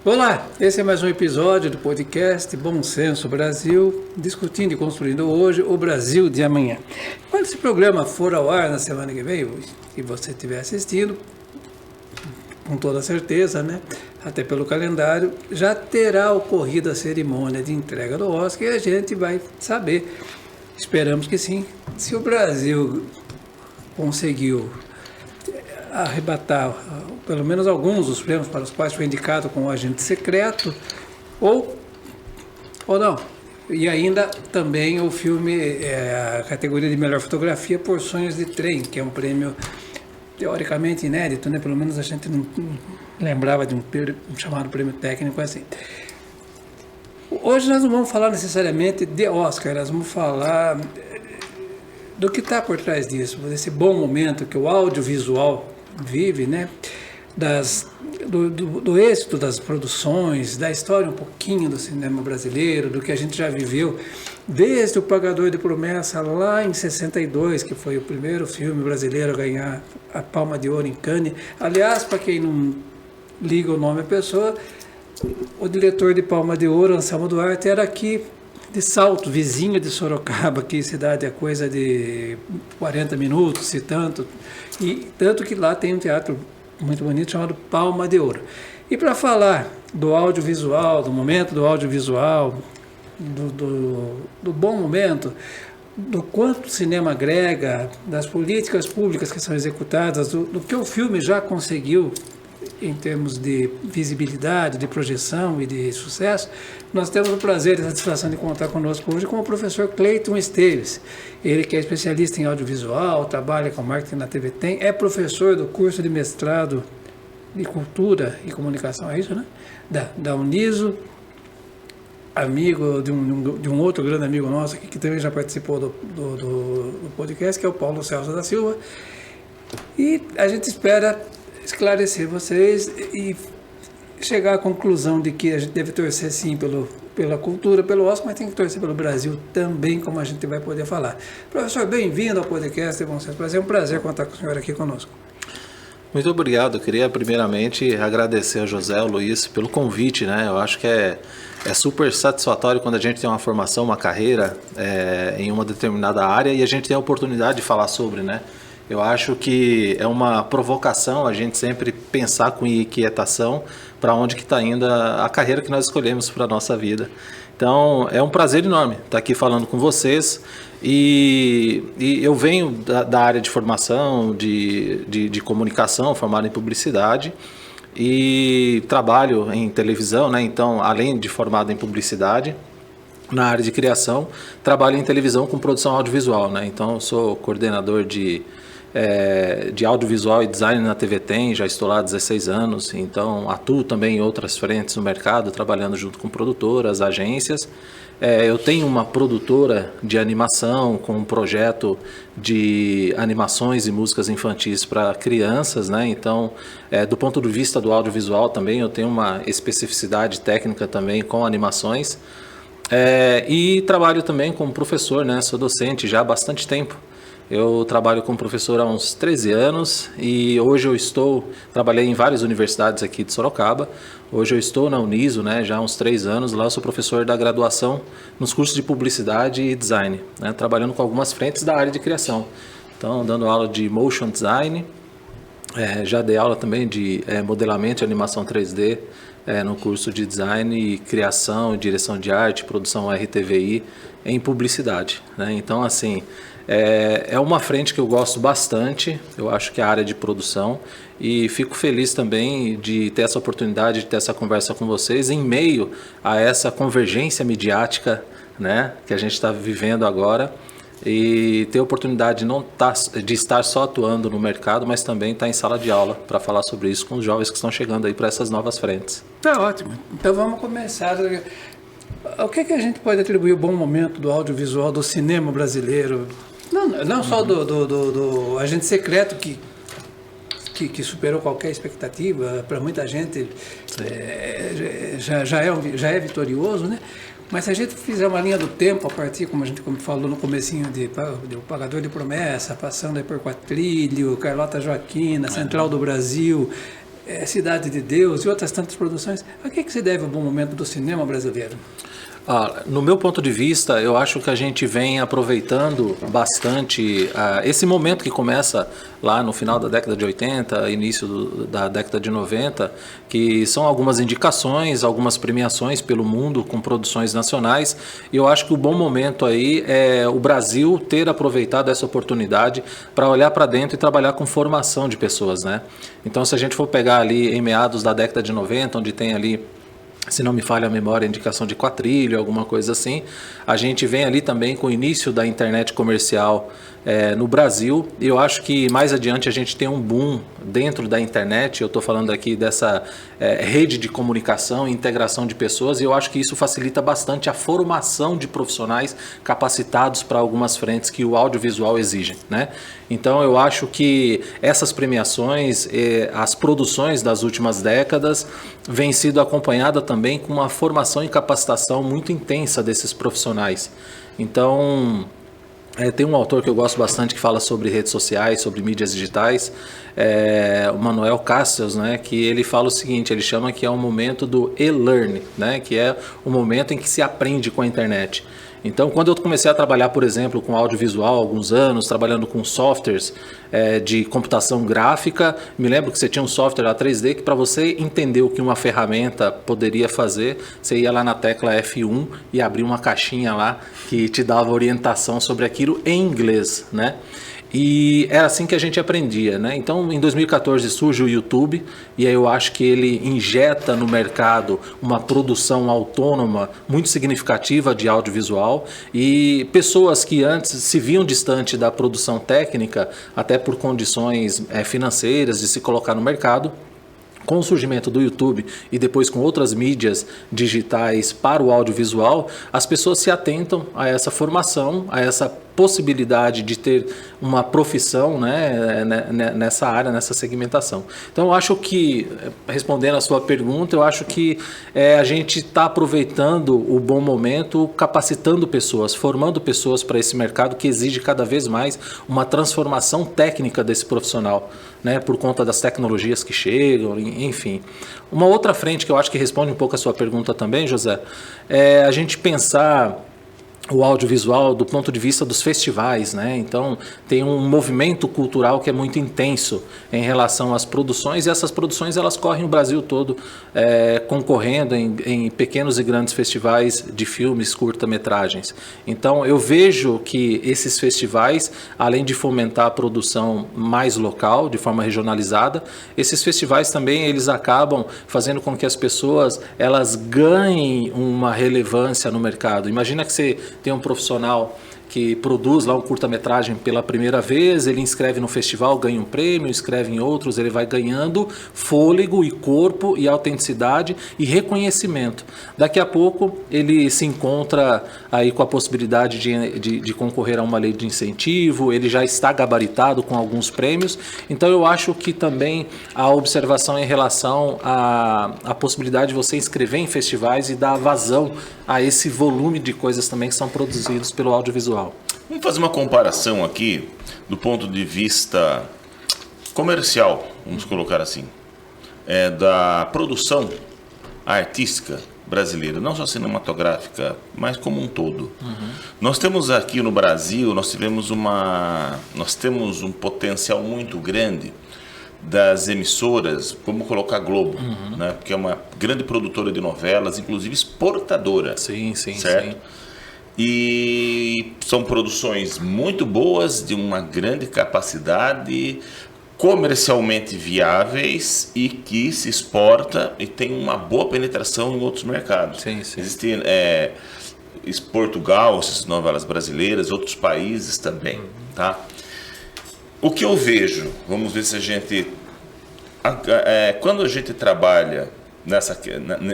Olá, esse é mais um episódio do podcast Bom Senso Brasil, discutindo e construindo hoje o Brasil de amanhã. Quando esse programa for ao ar na semana que vem, e você estiver assistindo, com toda certeza, né, até pelo calendário, já terá ocorrido a cerimônia de entrega do Oscar e a gente vai saber, esperamos que sim, se o Brasil conseguiu arrebatar pelo menos alguns dos prêmios para os quais foi indicado com o Agente Secreto, ou não. E ainda também o filme, a categoria de melhor fotografia por Sonhos de Trem, que é um prêmio teoricamente inédito, né? Pelo menos a gente não lembrava de um chamado prêmio técnico assim. Hoje nós não vamos falar necessariamente de Oscar, nós vamos falar do que está por trás disso, desse bom momento que o audiovisual vive, né? Do êxito das produções, da história um pouquinho do cinema brasileiro, do que a gente já viveu desde O Pagador de Promessa lá em 62, que foi o primeiro filme brasileiro a ganhar a Palma de Ouro em Cannes. Aliás, para quem não liga o nome à pessoa, o diretor de Palma de Ouro, Anselmo Duarte, era aqui de Salto, vizinho de Sorocaba, que cidade é coisa de 40 minutos, e tanto que lá tem um teatro muito bonito chamado Palma de Ouro. E para falar do audiovisual, do momento do audiovisual, do bom momento, do quanto o cinema agrega, das políticas públicas que são executadas, do que o filme já conseguiu em termos de visibilidade, de projeção e de sucesso, nós temos o prazer e a satisfação de contar conosco hoje com o professor Cleiton Esteves. Ele que é especialista em audiovisual, trabalha com marketing na TV Tem, é professor do curso de mestrado de Cultura e Comunicação, é isso, né? Da Uniso, amigo de um outro grande amigo nosso aqui, que também já participou do podcast, que é o Paulo Celso da Silva. E a gente espera esclarecer vocês e chegar à conclusão de que a gente deve torcer sim pela cultura, pelo Oscar, mas tem que torcer pelo Brasil também, como a gente vai poder falar. Professor, bem-vindo ao podcast Bom Senso Brasil. É um prazer contar com o senhor aqui conosco. Muito obrigado. Eu queria primeiramente agradecer a José, ao Luiz, pelo convite, né? Eu acho que é super satisfatório quando a gente tem uma formação, uma carreira em uma determinada área e a gente tem a oportunidade de falar sobre, né? Eu acho que é uma provocação a gente sempre pensar com inquietação para onde que está indo a carreira que nós escolhemos para a nossa vida. Então, é um prazer enorme estar aqui falando com vocês e eu venho da área de formação, de comunicação, formado em publicidade e trabalho em televisão, né? Então, além de formado em publicidade, na área de criação, trabalho em televisão com produção audiovisual, né? Então, eu sou coordenador de audiovisual e design na TV Tem, já estou lá há 16 anos, então atuo também em outras frentes no mercado, trabalhando junto com produtoras, agências. Eu tenho uma produtora de animação com um projeto de animações e músicas infantis para crianças, né? Então, do ponto de vista do audiovisual também, eu tenho uma especificidade técnica também com animações. E trabalho também como professor, né? Sou docente já há bastante tempo. Eu trabalho como professor há uns 13 anos e hoje trabalhei em várias universidades aqui de Sorocaba. Hoje eu estou na Uniso, né, já há uns 3 anos. Lá eu sou professor da graduação nos cursos de publicidade e design, né, trabalhando com algumas frentes da área de criação. Então, dando aula de motion design, já dei aula também de modelamento e animação 3D no curso de design e criação, direção de arte, produção RTVI em publicidade, né? Então, assim, é uma frente que eu gosto bastante, eu acho que é a área de produção, e fico feliz também de ter essa oportunidade de ter essa conversa com vocês em meio a essa convergência midiática, né, que a gente está vivendo agora, e ter a oportunidade de estar só atuando no mercado, mas também estar em sala de aula para falar sobre isso com os jovens que estão chegando aí para essas novas frentes. Tá ótimo. Então vamos começar. O que a gente pode atribuir o bom momento do audiovisual, do cinema brasileiro? Não só do Agente Secreto, que superou qualquer expectativa, para muita gente já é vitorioso, né? Mas se a gente fizer uma linha do tempo, a partir, como a gente falou no comecinho, do Pagador de Promessa, passando aí por Quatrilho, Carlota Joaquina, Central do Brasil, Cidade de Deus e outras tantas produções, a que se deve o bom momento do cinema brasileiro? No meu ponto de vista, eu acho que a gente vem aproveitando bastante esse momento que começa lá no final da década de 80, início da década de 90, que são algumas indicações, algumas premiações pelo mundo com produções nacionais, e eu acho que o bom momento aí é o Brasil ter aproveitado essa oportunidade para olhar para dentro e trabalhar com formação de pessoas, né? Então, se a gente for pegar ali em meados da década de 90, onde tem ali, se não me falha a memória, indicação de Quatrilho, alguma coisa assim, a gente vem ali também com o início da internet comercial no Brasil, e eu acho que mais adiante a gente tem um boom dentro da internet. Eu estou falando aqui dessa rede de comunicação e integração de pessoas, e eu acho que isso facilita bastante a formação de profissionais capacitados para algumas frentes que o audiovisual exige, né? Então eu acho que essas premiações, as produções das últimas décadas, vêm sido acompanhada também com uma formação e capacitação muito intensa desses profissionais. Então, tem um autor que eu gosto bastante que fala sobre redes sociais, sobre mídias digitais, o Manuel Castells, né, que ele fala o seguinte, ele chama que é um momento do e-learn, né, que é o momento em que se aprende com a internet. Então, quando eu comecei a trabalhar, por exemplo, com audiovisual há alguns anos, trabalhando com softwares de computação gráfica, me lembro que você tinha um software lá 3D que, para você entender o que uma ferramenta poderia fazer, você ia lá na tecla F1 e abria uma caixinha lá que te dava orientação sobre aquilo em inglês, né? E era assim que a gente aprendia, né? Então, em 2014 surge o YouTube, e aí eu acho que ele injeta no mercado uma produção autônoma muito significativa de audiovisual, e pessoas que antes se viam distante da produção técnica, até por condições financeiras de se colocar no mercado, com o surgimento do YouTube e depois com outras mídias digitais para o audiovisual, as pessoas se atentam a essa formação, a essa possibilidade de ter uma profissão, né, nessa área, nessa segmentação. Então eu acho que, respondendo a sua pergunta, eu acho que a gente está aproveitando o bom momento, capacitando pessoas, formando pessoas para esse mercado que exige cada vez mais uma transformação técnica desse profissional, né, por conta das tecnologias que chegam, enfim. Uma outra frente que eu acho que responde um pouco a sua pergunta também, José, é a gente pensar o audiovisual do ponto de vista dos festivais, né? Então tem um movimento cultural que é muito intenso em relação às produções, e essas produções elas correm o Brasil todo concorrendo em pequenos e grandes festivais de filmes, curta-metragens. Então eu vejo que esses festivais, além de fomentar a produção mais local, de forma regionalizada, esses festivais também eles acabam fazendo com que as pessoas elas ganhem uma relevância no mercado. Imagina que você tem um profissional que produz lá um curta-metragem pela primeira vez, ele inscreve no festival, ganha um prêmio, inscreve em outros, ele vai ganhando fôlego e corpo e autenticidade e reconhecimento. Daqui a pouco ele se encontra aí com a possibilidade de concorrer a uma lei de incentivo, ele já está gabaritado com alguns prêmios. Então eu acho que também a observação em relação à possibilidade de você inscrever em festivais e dar vazão a esse volume de coisas também que são produzidos pelo audiovisual. Vamos fazer uma comparação aqui do ponto de vista comercial, vamos colocar assim, da produção artística brasileira, não só cinematográfica, mas como um todo. Nós temos aqui no Brasil, nós temos um potencial muito grande das emissoras, como colocar a Globo, né? Porque é uma grande produtora de novelas, inclusive exportadora. Sim, certo? Sim. E são produções muito boas, de uma grande capacidade, comercialmente viáveis e que se exporta e tem uma boa penetração em outros mercados. Sim, sim. Existem Portugal, essas novelas brasileiras, outros países também, tá? O que eu vejo, vamos ver se a gente... quando a gente trabalha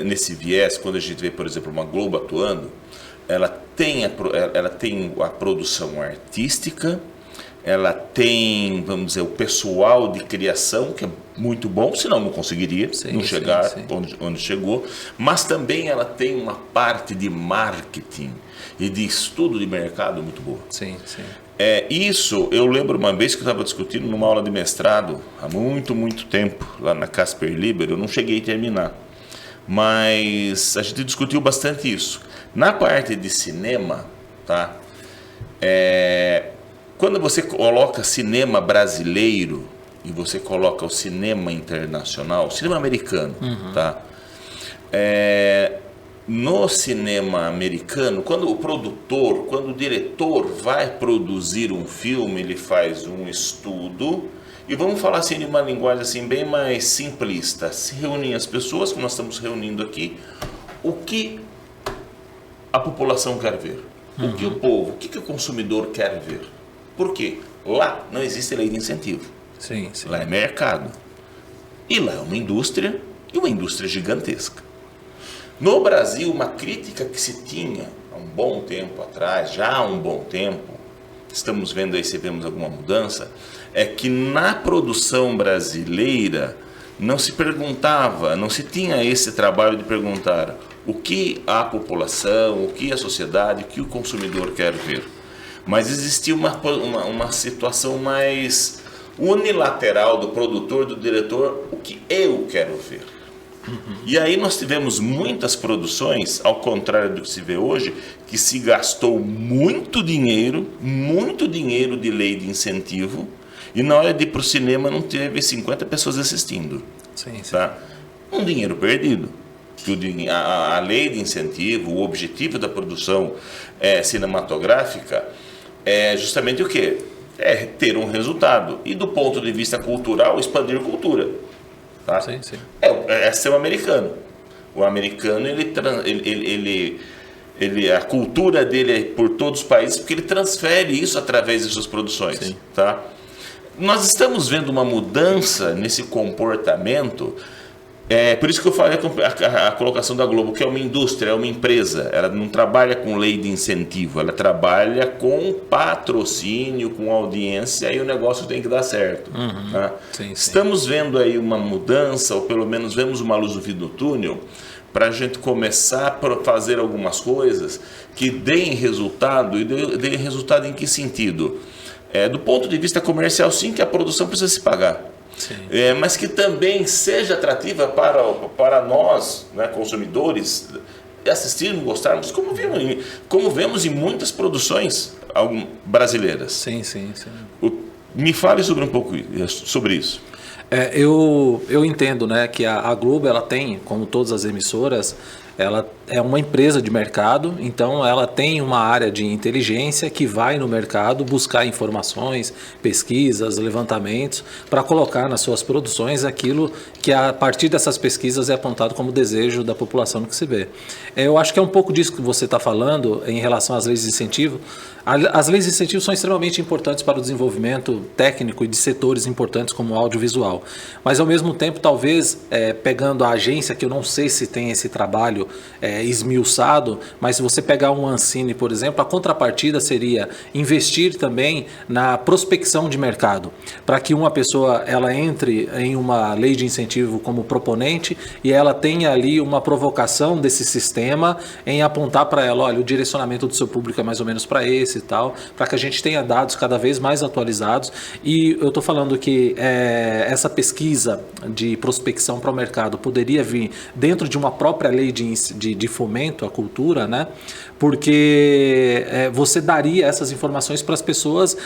nesse viés, quando a gente vê, por exemplo, uma Globo atuando, ela tem a produção artística, ela tem, vamos dizer, o pessoal de criação, que é muito bom, senão não conseguiria não chegar onde chegou, mas também ela tem uma parte de marketing e de estudo de mercado muito boa. Sim, sim. Isso, eu lembro uma vez que eu estava discutindo numa aula de mestrado, há muito tempo, lá na Casper Liber, eu não cheguei a terminar, mas a gente discutiu bastante isso. Na parte de cinema, tá? Quando você coloca cinema brasileiro e você coloca o cinema internacional, cinema americano, tá? No cinema americano, quando o diretor vai produzir um filme, ele faz um estudo, e vamos falar assim de uma linguagem assim bem mais simplista, se reúnem as pessoas, como nós estamos reunindo aqui, o que a população quer ver, o que o povo, o que o consumidor quer ver. Por quê? Lá não existe lei de incentivo. Sim, sim. Lá é mercado. E lá é uma indústria, e uma indústria gigantesca. No Brasil, uma crítica que se tinha há um bom tempo atrás, já há um bom tempo, estamos vendo aí se vemos alguma mudança, é que na produção brasileira não se perguntava, não se tinha esse trabalho de perguntar o que a população, o que a sociedade, o que o consumidor quer ver. Mas existia uma situação mais unilateral do produtor, do diretor, o que eu quero ver. E aí nós tivemos muitas produções, ao contrário do que se vê hoje, que se gastou muito dinheiro de lei de incentivo, e na hora de ir para o cinema não teve 50 pessoas assistindo. Sim, sim. Tá? Um dinheiro perdido. A lei de incentivo, o objetivo da produção cinematográfica é justamente o quê? É ter um resultado. E do ponto de vista cultural, expandir cultura. Tá? Sim, sim. É ser um americano. O americano, a cultura dele é por todos os países, porque ele transfere isso através de suas produções. Sim. Tá? Nós estamos vendo uma mudança nesse comportamento. Por isso que eu falei a colocação da Globo, que é uma indústria, é uma empresa. Ela não trabalha com lei de incentivo, ela trabalha com patrocínio, com audiência, e o negócio tem que dar certo. Tá? Sim, sim. Estamos vendo aí uma mudança, ou pelo menos vemos uma luz no fim do túnel, para a gente começar a fazer algumas coisas que deem resultado. E deem resultado em que sentido? Do ponto de vista comercial, sim, que a produção precisa se pagar. Mas que também seja atrativa para nós, né, consumidores, assistirmos, gostarmos, como vemos em muitas produções brasileiras. Sim, sim, sim. Me fale sobre um pouco sobre isso. Eu entendo, né, que a Globo, ela tem, como todas as emissoras, ela é uma empresa de mercado, então ela tem uma área de inteligência que vai no mercado buscar informações, pesquisas, levantamentos, para colocar nas suas produções aquilo que a partir dessas pesquisas é apontado como desejo da população no que se vê. Eu acho que é um pouco disso que você está falando em relação às leis de incentivo. As leis de incentivo são extremamente importantes para o desenvolvimento técnico e de setores importantes como o audiovisual. Mas, ao mesmo tempo, talvez, pegando a agência, que eu não sei se tem esse trabalho esmiuçado, mas se você pegar um Ancine, por exemplo, a contrapartida seria investir também na prospecção de mercado, para que uma pessoa ela entre em uma lei de incentivo como proponente e ela tenha ali uma provocação desse sistema em apontar para ela, olha, o direcionamento do seu público é mais ou menos para esse e tal, para que a gente tenha dados cada vez mais atualizados. E eu estou falando que essa pesquisa de prospecção para o mercado poderia vir dentro de uma própria lei de fomento à cultura, né? Porque você daria essas informações para as pessoas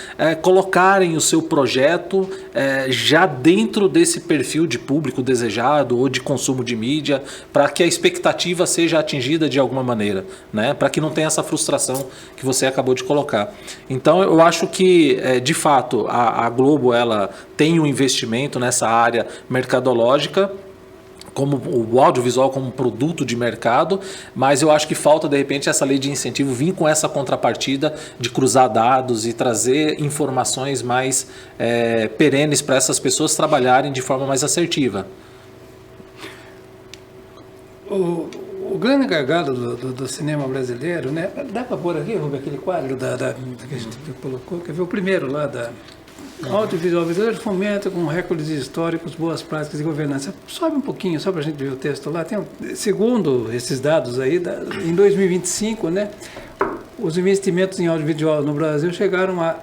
colocarem o seu projeto já dentro desse perfil de público desejado ou de consumo de mídia, para que a expectativa seja atingida de alguma maneira, né? Para que não tenha essa frustração que você acabou de colocar. Então eu acho que de fato a Globo ela tem um investimento nessa área mercadológica, como o audiovisual como produto de mercado, mas eu acho que falta de repente essa lei de incentivo vir com essa contrapartida de cruzar dados e trazer informações mais perenes para essas pessoas trabalharem de forma mais assertiva. O grande gargalo do cinema brasileiro, né? Dá para pôr aqui, Rubem, aquele quadro que a gente colocou, quer ver o primeiro lá da audiovisual brasileiro fomenta com recordes históricos, boas práticas de governança. Sobe um pouquinho, só para a gente ver o texto lá. Segundo esses dados aí, em 2025, né? Os investimentos em audiovisual no Brasil chegaram a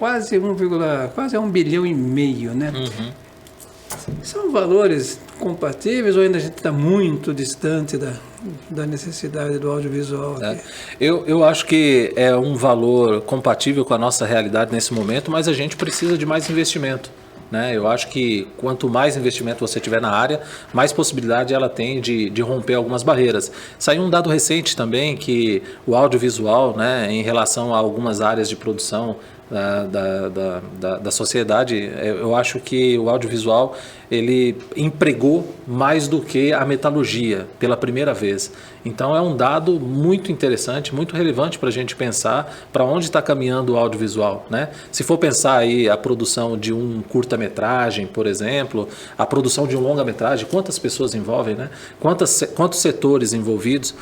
quase 1 bilhão e meio, né? São valores compatíveis ou ainda a gente está muito distante da necessidade do audiovisual aqui? Eu acho que é um valor compatível com a nossa realidade nesse momento, mas a gente precisa de mais investimento, né? Eu acho que quanto mais investimento você tiver na área, mais possibilidade ela tem de romper algumas barreiras. Saiu um dado recente também que o audiovisual, né, em relação a algumas áreas de produção da sociedade, eu acho que o audiovisual ele empregou mais do que a metalurgia pela primeira vez. Então é um dado muito interessante, muito relevante para a gente pensar para onde está caminhando o audiovisual, né? Se for pensar aí a produção de um curta-metragem, por exemplo, a produção de um longa-metragem, quantas pessoas envolvem, né? Quantos setores envolvidos?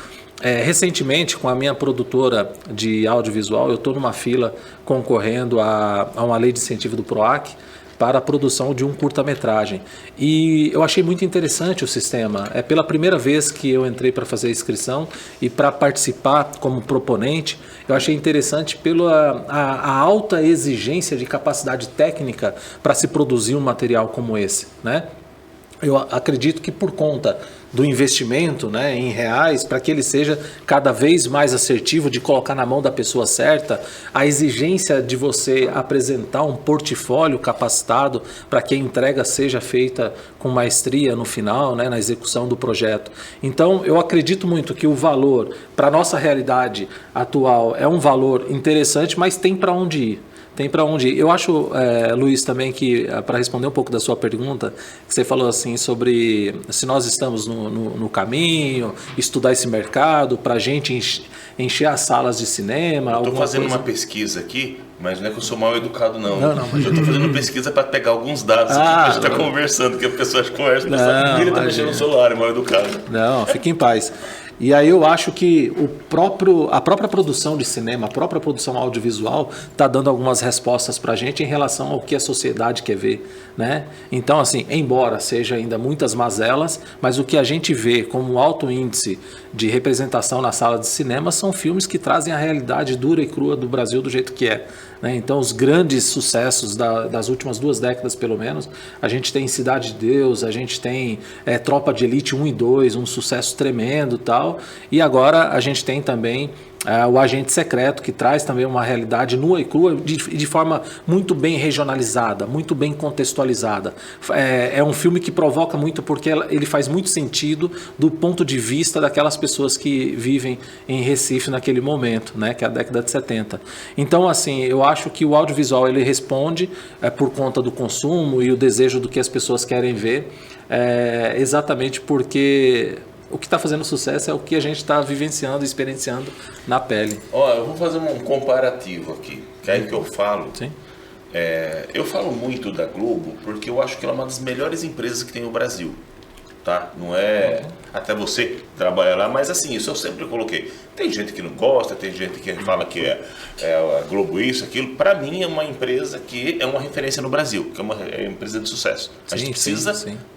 Recentemente, com a minha produtora de audiovisual, eu estou numa fila concorrendo a uma lei de incentivo do PROAC para a produção de um curta-metragem. E eu achei muito interessante o sistema. É pela primeira vez que eu entrei para fazer a inscrição e para participar como proponente, eu achei interessante pela a alta exigência de capacidade técnica para se produzir um material como esse, né? Eu acredito que por conta do investimento, né, em reais, para que ele seja cada vez mais assertivo, de colocar na mão da pessoa certa, a exigência de você apresentar um portfólio capacitado para que a entrega seja feita com maestria no final, né, na execução do projeto. Então, eu acredito muito que o valor, para a nossa realidade atual, é um valor interessante, mas tem para onde ir. Tem para onde ir. Eu acho, Luiz, também que, para responder um pouco da sua pergunta, que você falou assim sobre se nós estamos no caminho, estudar esse mercado, para a gente encher as salas de cinema. Estou fazendo uma pesquisa aqui, mas não é que eu sou mal educado, não. Mas eu estou fazendo pesquisa para pegar alguns dados aqui que a gente está conversando, que a pessoa conversa, ele está mexendo no celular, é mal educado. Não, fique em paz. E aí eu acho que a própria produção de cinema, a própria produção audiovisual está dando algumas respostas para a gente em relação ao que a sociedade quer ver, né? Então, assim, embora seja ainda muitas mazelas, mas o que a gente vê como alto índice de representação na sala de cinema são filmes que trazem a realidade dura e crua do Brasil do jeito que é, né? Então, os grandes sucessos das últimas 2 décadas, pelo menos, a gente tem Cidade de Deus, a gente tem Tropa de Elite 1 e 2, um sucesso tremendo e tal. E agora a gente tem também o Agente Secreto, que traz também uma realidade nua e crua de forma muito bem regionalizada, muito bem contextualizada. É um filme que provoca muito porque ele faz muito sentido do ponto de vista daquelas pessoas que vivem em Recife naquele momento, né, que é a década de 70. Então, assim, eu acho que o audiovisual ele responde por conta do consumo e o desejo do que as pessoas querem ver, exatamente porque o que está fazendo sucesso é o que a gente está vivenciando, experienciando na pele. Eu vou fazer um comparativo aqui, que é aí que eu falo. Sim. Eu falo muito da Globo porque eu acho que ela é uma das melhores empresas que tem no Brasil. Tá? Não é até você trabalhar lá, mas assim, isso eu sempre coloquei. Tem gente que não gosta, tem gente que fala que é a Globo isso, aquilo. Para mim é uma empresa que é uma referência no Brasil, que é uma empresa de sucesso. A gente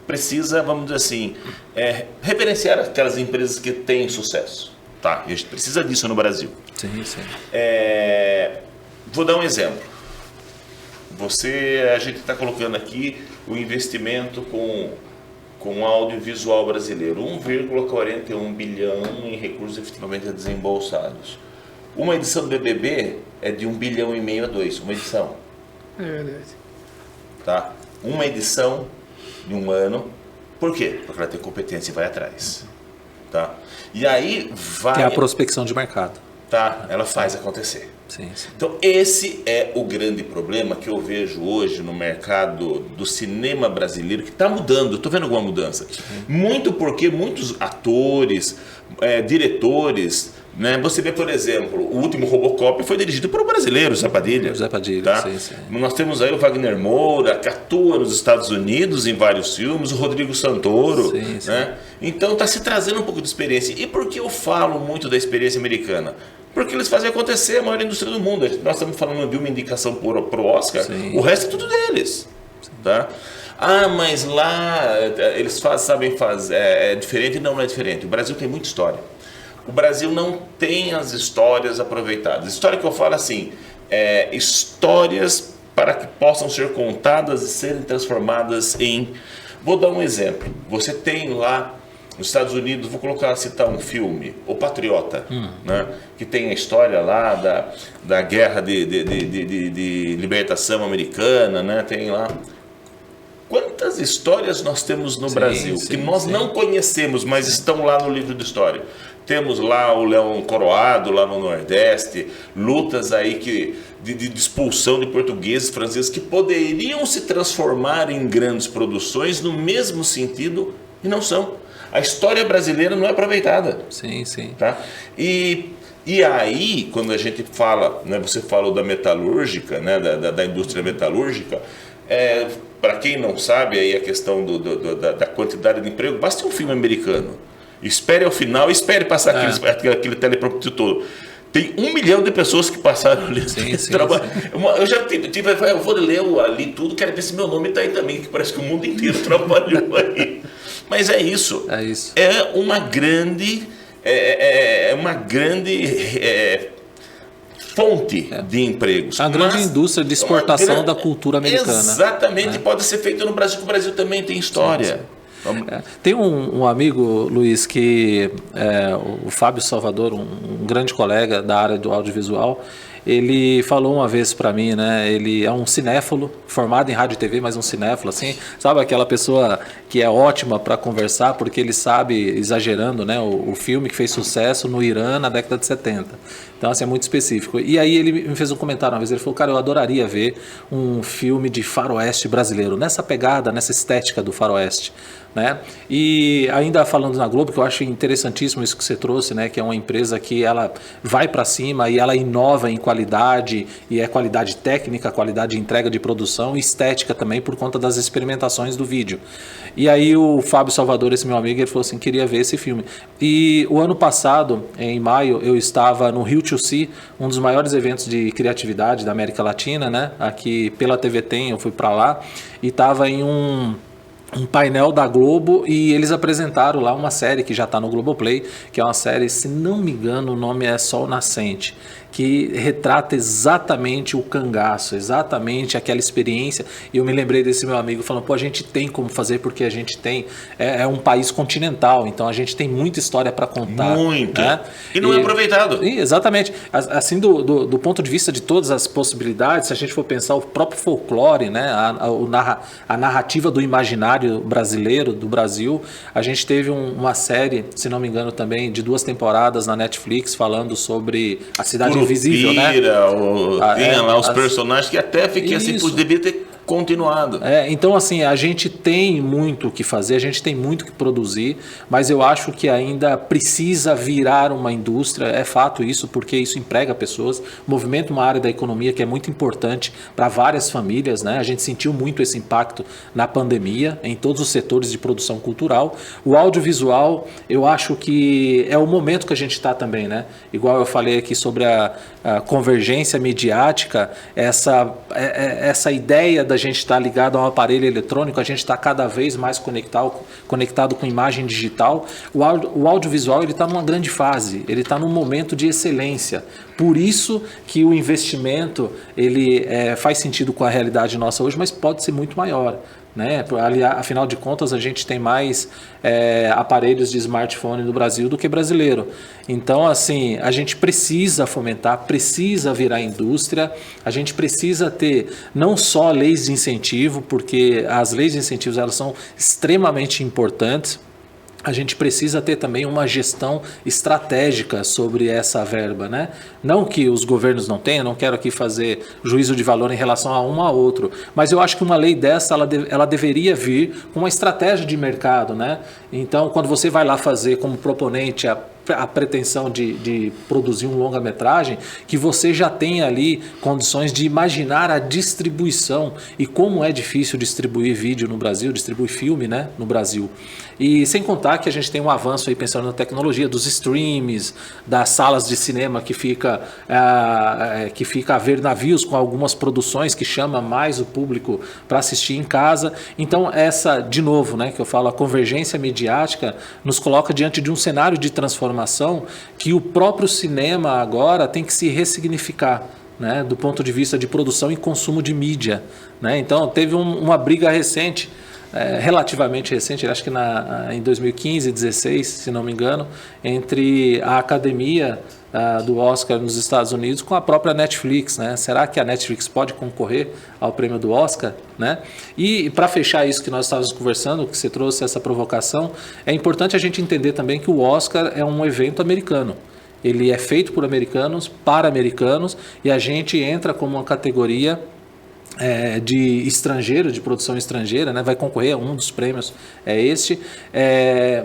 precisa, vamos dizer assim, referenciar aquelas empresas que têm sucesso. Tá? A gente precisa disso no Brasil. Sim. Vou dar um exemplo. A gente está colocando aqui o investimento com o audiovisual brasileiro, 1,41 bilhão em recursos efetivamente desembolsados. Uma edição do BBB é de 1,5 bilhão a 2, uma edição. É verdade. Tá? Uma edição de um ano. Por quê? Porque ela tem competência e vai atrás. Tá? E aí vai... Tem a prospecção de mercado. Tá? Ela faz acontecer. Sim. Então esse é o grande problema que eu vejo hoje no mercado do cinema brasileiro, que está mudando. Eu estou vendo alguma mudança. Muito porque muitos atores, diretores Né? Você vê, por exemplo, o último Robocop foi dirigido por um brasileiro, Zé Padilha. Zé Padilha, tá? sim. Nós temos aí o Wagner Moura, que atua nos Estados Unidos em vários filmes, o Rodrigo Santoro. Sim. Né? Então está se trazendo um pouco de experiência. E por que eu falo muito da experiência americana? Porque eles fazem acontecer a maior indústria do mundo. Nós estamos falando de uma indicação para o Oscar, sim. O resto é tudo deles. Tá? Ah, mas lá eles sabem fazer, é diferente? Não é diferente. O Brasil tem muita história. O Brasil não tem as histórias aproveitadas. História que eu falo assim, histórias para que possam ser contadas e serem transformadas em... Vou dar um exemplo. Você tem lá nos Estados Unidos, citar um filme, O Patriota, né? Que tem a história lá da guerra de libertação americana, né? Tem lá... Quantas histórias nós temos no Brasil que nós não conhecemos, mas estão lá no livro de história? Temos lá o Leão Coroado, lá no Nordeste, lutas aí de expulsão de portugueses, franceses, que poderiam se transformar em grandes produções no mesmo sentido e não são. A história brasileira não é aproveitada. Sim. Tá? E aí, quando a gente fala, né, você falou da metalúrgica, né, da indústria metalúrgica, para quem não sabe aí a questão da quantidade de emprego, basta um filme americano. Espere ao final, espere passar aquele teleprompter todo. Tem 1 milhão de pessoas que passaram ali. Sim. Eu já eu vou ler ali tudo, quero ver se meu nome está aí também, que parece que o mundo inteiro trabalhou aí. Mas é isso. É uma grande... fonte de empregos. A grande indústria de exportação da cultura americana. Exatamente, pode ser feito no Brasil, porque o Brasil também tem história. Tem um amigo, Luiz, que o Fábio Salvador, um grande colega da área do audiovisual, ele falou uma vez para mim, né? Ele é um cinéfilo, formado em rádio e TV, mas um cinéfilo, assim, sabe aquela pessoa que é ótima para conversar, porque ele sabe, exagerando, né? O filme que fez sucesso no Irã na década de 70. Então, assim, é muito específico. E aí ele me fez um comentário uma vez, ele falou, cara, eu adoraria ver um filme de faroeste brasileiro, nessa pegada, nessa estética do faroeste. Né? E ainda falando na Globo, que eu acho interessantíssimo isso que você trouxe, né? Que é uma empresa que ela vai para cima e ela inova em qualidade, e é qualidade técnica, qualidade de entrega de produção e estética também por conta das experimentações do vídeo. E aí o Fábio Salvador, esse meu amigo, ele falou assim, queria ver esse filme. E o ano passado, em maio, eu estava no Rio to See, um dos maiores eventos de criatividade da América Latina, né? Aqui pela TV Tem, eu fui para lá e estava em um painel da Globo e eles apresentaram lá uma série que já está no Globoplay, que é uma série, se não me engano, o nome é Sol Nascente, que retrata exatamente o cangaço, exatamente aquela experiência. E eu me lembrei desse meu amigo falando, pô, a gente tem como fazer porque a gente tem, é um país continental, então a gente tem muita história para contar. Muito. Né? E não é aproveitado. Exatamente. Assim, do ponto de vista de todas as possibilidades, se a gente for pensar o próprio folclore, né? a narrativa do imaginário brasileiro, do Brasil, a gente teve uma série, se não me engano também, de 2 temporadas na Netflix, falando sobre a cidade invisível, né? Tinha lá os personagens que até fiquei assim, devia ter continuado. Então, assim, a gente tem muito o que fazer, a gente tem muito o que produzir, mas eu acho que ainda precisa virar uma indústria, é fato isso, porque isso emprega pessoas, movimenta uma área da economia que é muito importante para várias famílias, né? A gente sentiu muito esse impacto na pandemia, em todos os setores de produção cultural. O audiovisual, eu acho que é o momento que a gente está também, né? Igual eu falei aqui sobre a convergência midiática, essa ideia da gente estar ligado a um aparelho eletrônico, a gente está cada vez mais conectado com imagem digital. O audiovisual ele está numa grande fase, ele está num momento de excelência. Por isso que o investimento ele faz sentido com a realidade nossa hoje, mas pode ser muito maior. Né? Afinal de contas, a gente tem mais aparelhos de smartphone no Brasil do que brasileiro. Então, assim, a gente precisa fomentar, precisa virar indústria, a gente precisa ter não só leis de incentivo, porque as leis de incentivos elas são extremamente importantes. A gente precisa ter também uma gestão estratégica sobre essa verba, né? Não que os governos não tenham, não quero aqui fazer juízo de valor em relação a um a outro, mas eu acho que uma lei dessa, ela deveria vir com uma estratégia de mercado, né? Então, quando você vai lá fazer como proponente a pretensão de produzir um longa-metragem, que você já tem ali condições de imaginar a distribuição e como é difícil distribuir vídeo no Brasil, distribuir filme, né, no Brasil. E sem contar que a gente tem um avanço aí pensando na tecnologia dos streams, das salas de cinema que fica a ver navios com algumas produções que chama mais o público para assistir em casa. Então essa, de novo, né, que eu falo, a convergência midiática nos coloca diante de um cenário de transformação que o próprio cinema agora tem que se ressignificar, né, do ponto de vista de produção e consumo de mídia, né? Então teve uma briga recente, relativamente recente, acho que em 2015, 2016, se não me engano, entre a academia do Oscar nos Estados Unidos com a própria Netflix, né? Será que a Netflix pode concorrer ao prêmio do Oscar, né? E para fechar isso que nós estávamos conversando, que você trouxe essa provocação, é importante a gente entender também que o Oscar é um evento americano. Ele é feito por americanos, para americanos, e a gente entra como uma categoria de estrangeiro, de produção estrangeira, né? Vai concorrer a um dos prêmios,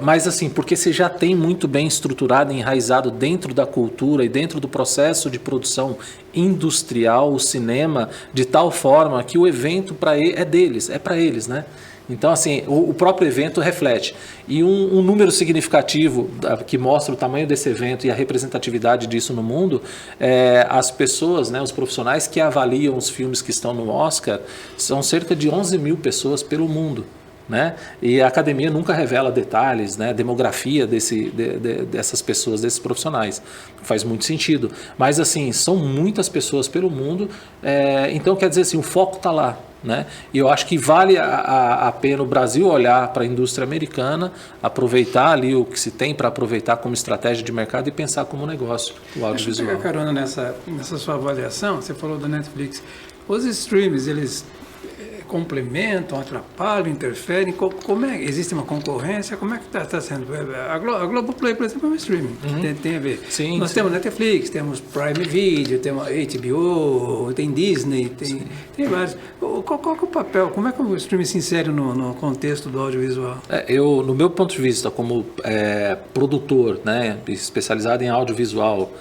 mas assim, porque você já tem muito bem estruturado, enraizado dentro da cultura e dentro do processo de produção industrial, o cinema, de tal forma que o evento é deles, é para eles, né? Então, assim, o próprio evento reflete. E um número significativo que mostra o tamanho desse evento e a representatividade disso no mundo, as pessoas, né, os profissionais que avaliam os filmes que estão no Oscar, são cerca de 11 mil pessoas pelo mundo, né? E a academia nunca revela detalhes, né, demografia dessas pessoas, desses profissionais. Faz muito sentido. Mas, assim, são muitas pessoas pelo mundo, então quer dizer assim, o foco está lá. Né? E eu acho que vale a pena o Brasil olhar para a indústria americana, aproveitar ali o que se tem para aproveitar como estratégia de mercado e pensar como negócio o audiovisual. Deixa eu pegar carona nessa sua avaliação. Você falou da Netflix. Os streams, eles complementam, atrapalham, interferem? Como existe uma concorrência? Como é que está sendo? A Globoplay, por exemplo, é um streaming. Tem a ver. Sim, Nós temos Netflix, temos Prime Video, temos HBO, tem Disney, tem vários. Qual é o papel? Como é que o streaming se insere no contexto do audiovisual? No meu ponto de vista, como produtor, né, especializado em audiovisual,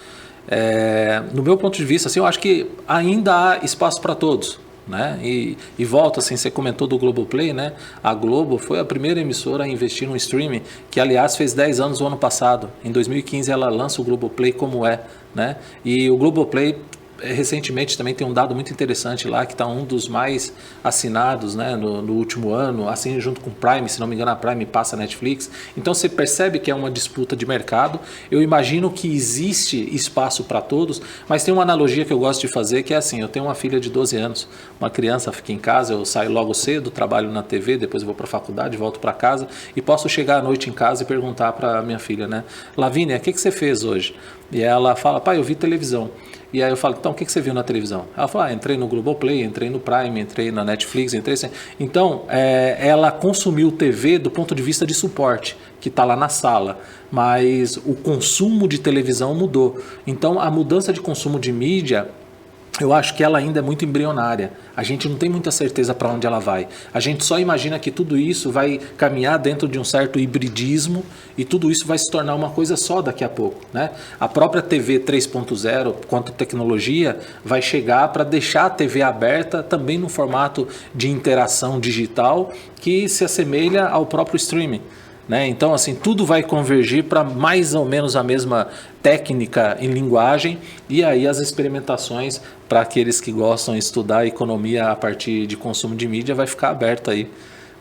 no meu ponto de vista, assim, eu acho que ainda há espaço para todos. Né? E volta, assim, você comentou do Globoplay, né? A Globo foi a primeira emissora a investir no streaming, que aliás fez 10 anos no ano passado. Em 2015 ela lança o Globoplay como né? E o Globoplay recentemente também tem um dado muito interessante lá, que está um dos mais assinados, né, no último ano, assim junto com o Prime, se não me engano a Prime passa a Netflix. Então você percebe que é uma disputa de mercado. Eu imagino que existe espaço para todos, mas tem uma analogia que eu gosto de fazer, que é assim, eu tenho uma filha de 12 anos, uma criança fica em casa, eu saio logo cedo, trabalho na TV, depois eu vou para a faculdade, volto para casa e posso chegar à noite em casa e perguntar para minha filha, né, Lavínia, o que você fez hoje? E ela fala, pai, eu vi televisão. E aí eu falo, então o que você viu na televisão? Ela fala, entrei no Globoplay, entrei no Prime, entrei na Netflix, Então, ela consumiu TV do ponto de vista de suporte, que está lá na sala, mas o consumo de televisão mudou. Então, a mudança de consumo de mídia, eu acho que ela ainda é muito embrionária. A gente não tem muita certeza para onde ela vai. A gente só imagina que tudo isso vai caminhar dentro de um certo hibridismo e tudo isso vai se tornar uma coisa só daqui a pouco, né? A própria TV 3.0, quanto tecnologia, vai chegar para deixar a TV aberta também no formato de interação digital que se assemelha ao próprio streaming. Né? Então, assim, tudo vai convergir para mais ou menos a mesma técnica em linguagem e aí as experimentações para aqueles que gostam de estudar economia a partir de consumo de mídia vai ficar aberta aí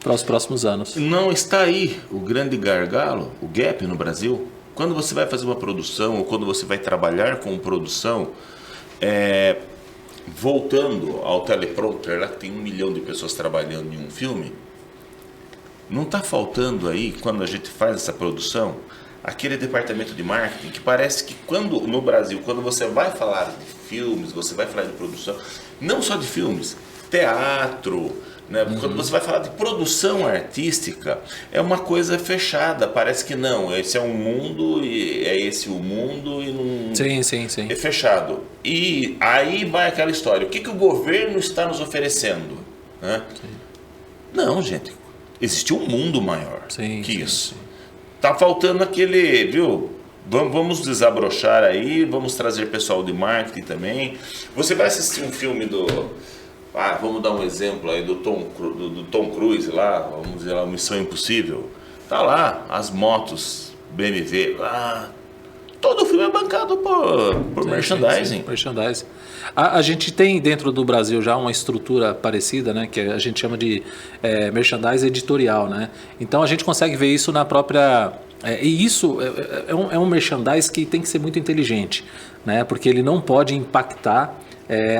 para os próximos anos. Não está aí o grande gargalo, o gap no Brasil? Quando você vai fazer uma produção ou quando você vai trabalhar com produção, voltando ao teleprompter, lá que tem 1 milhão de pessoas trabalhando em um filme, não está faltando aí, quando a gente faz essa produção, aquele departamento de marketing que parece que no Brasil, quando você vai falar de filmes, você vai falar de produção, não só de filmes, teatro, né? Quando você vai falar de produção artística, é uma coisa fechada, parece que não, esse é um mundo, e é esse o mundo e não... Sim. É fechado. E aí vai aquela história, o que o governo está nos oferecendo? Né? Não, gente. Existe um mundo maior que isso. Tá faltando aquele, viu? Vamos desabrochar aí, vamos trazer pessoal de marketing também. Você vai assistir um filme vamos dar um exemplo aí do Tom Cruise lá, vamos dizer lá, Missão Impossível. Tá lá, as motos BMW lá. Todo o filme é bancado por merchandising. Sim, merchandising. A gente tem dentro do Brasil já uma estrutura parecida, né, que a gente chama de merchandising editorial, né? Então a gente consegue ver isso na própria... e isso é um merchandising que tem que ser muito inteligente, né? Porque ele não pode impactar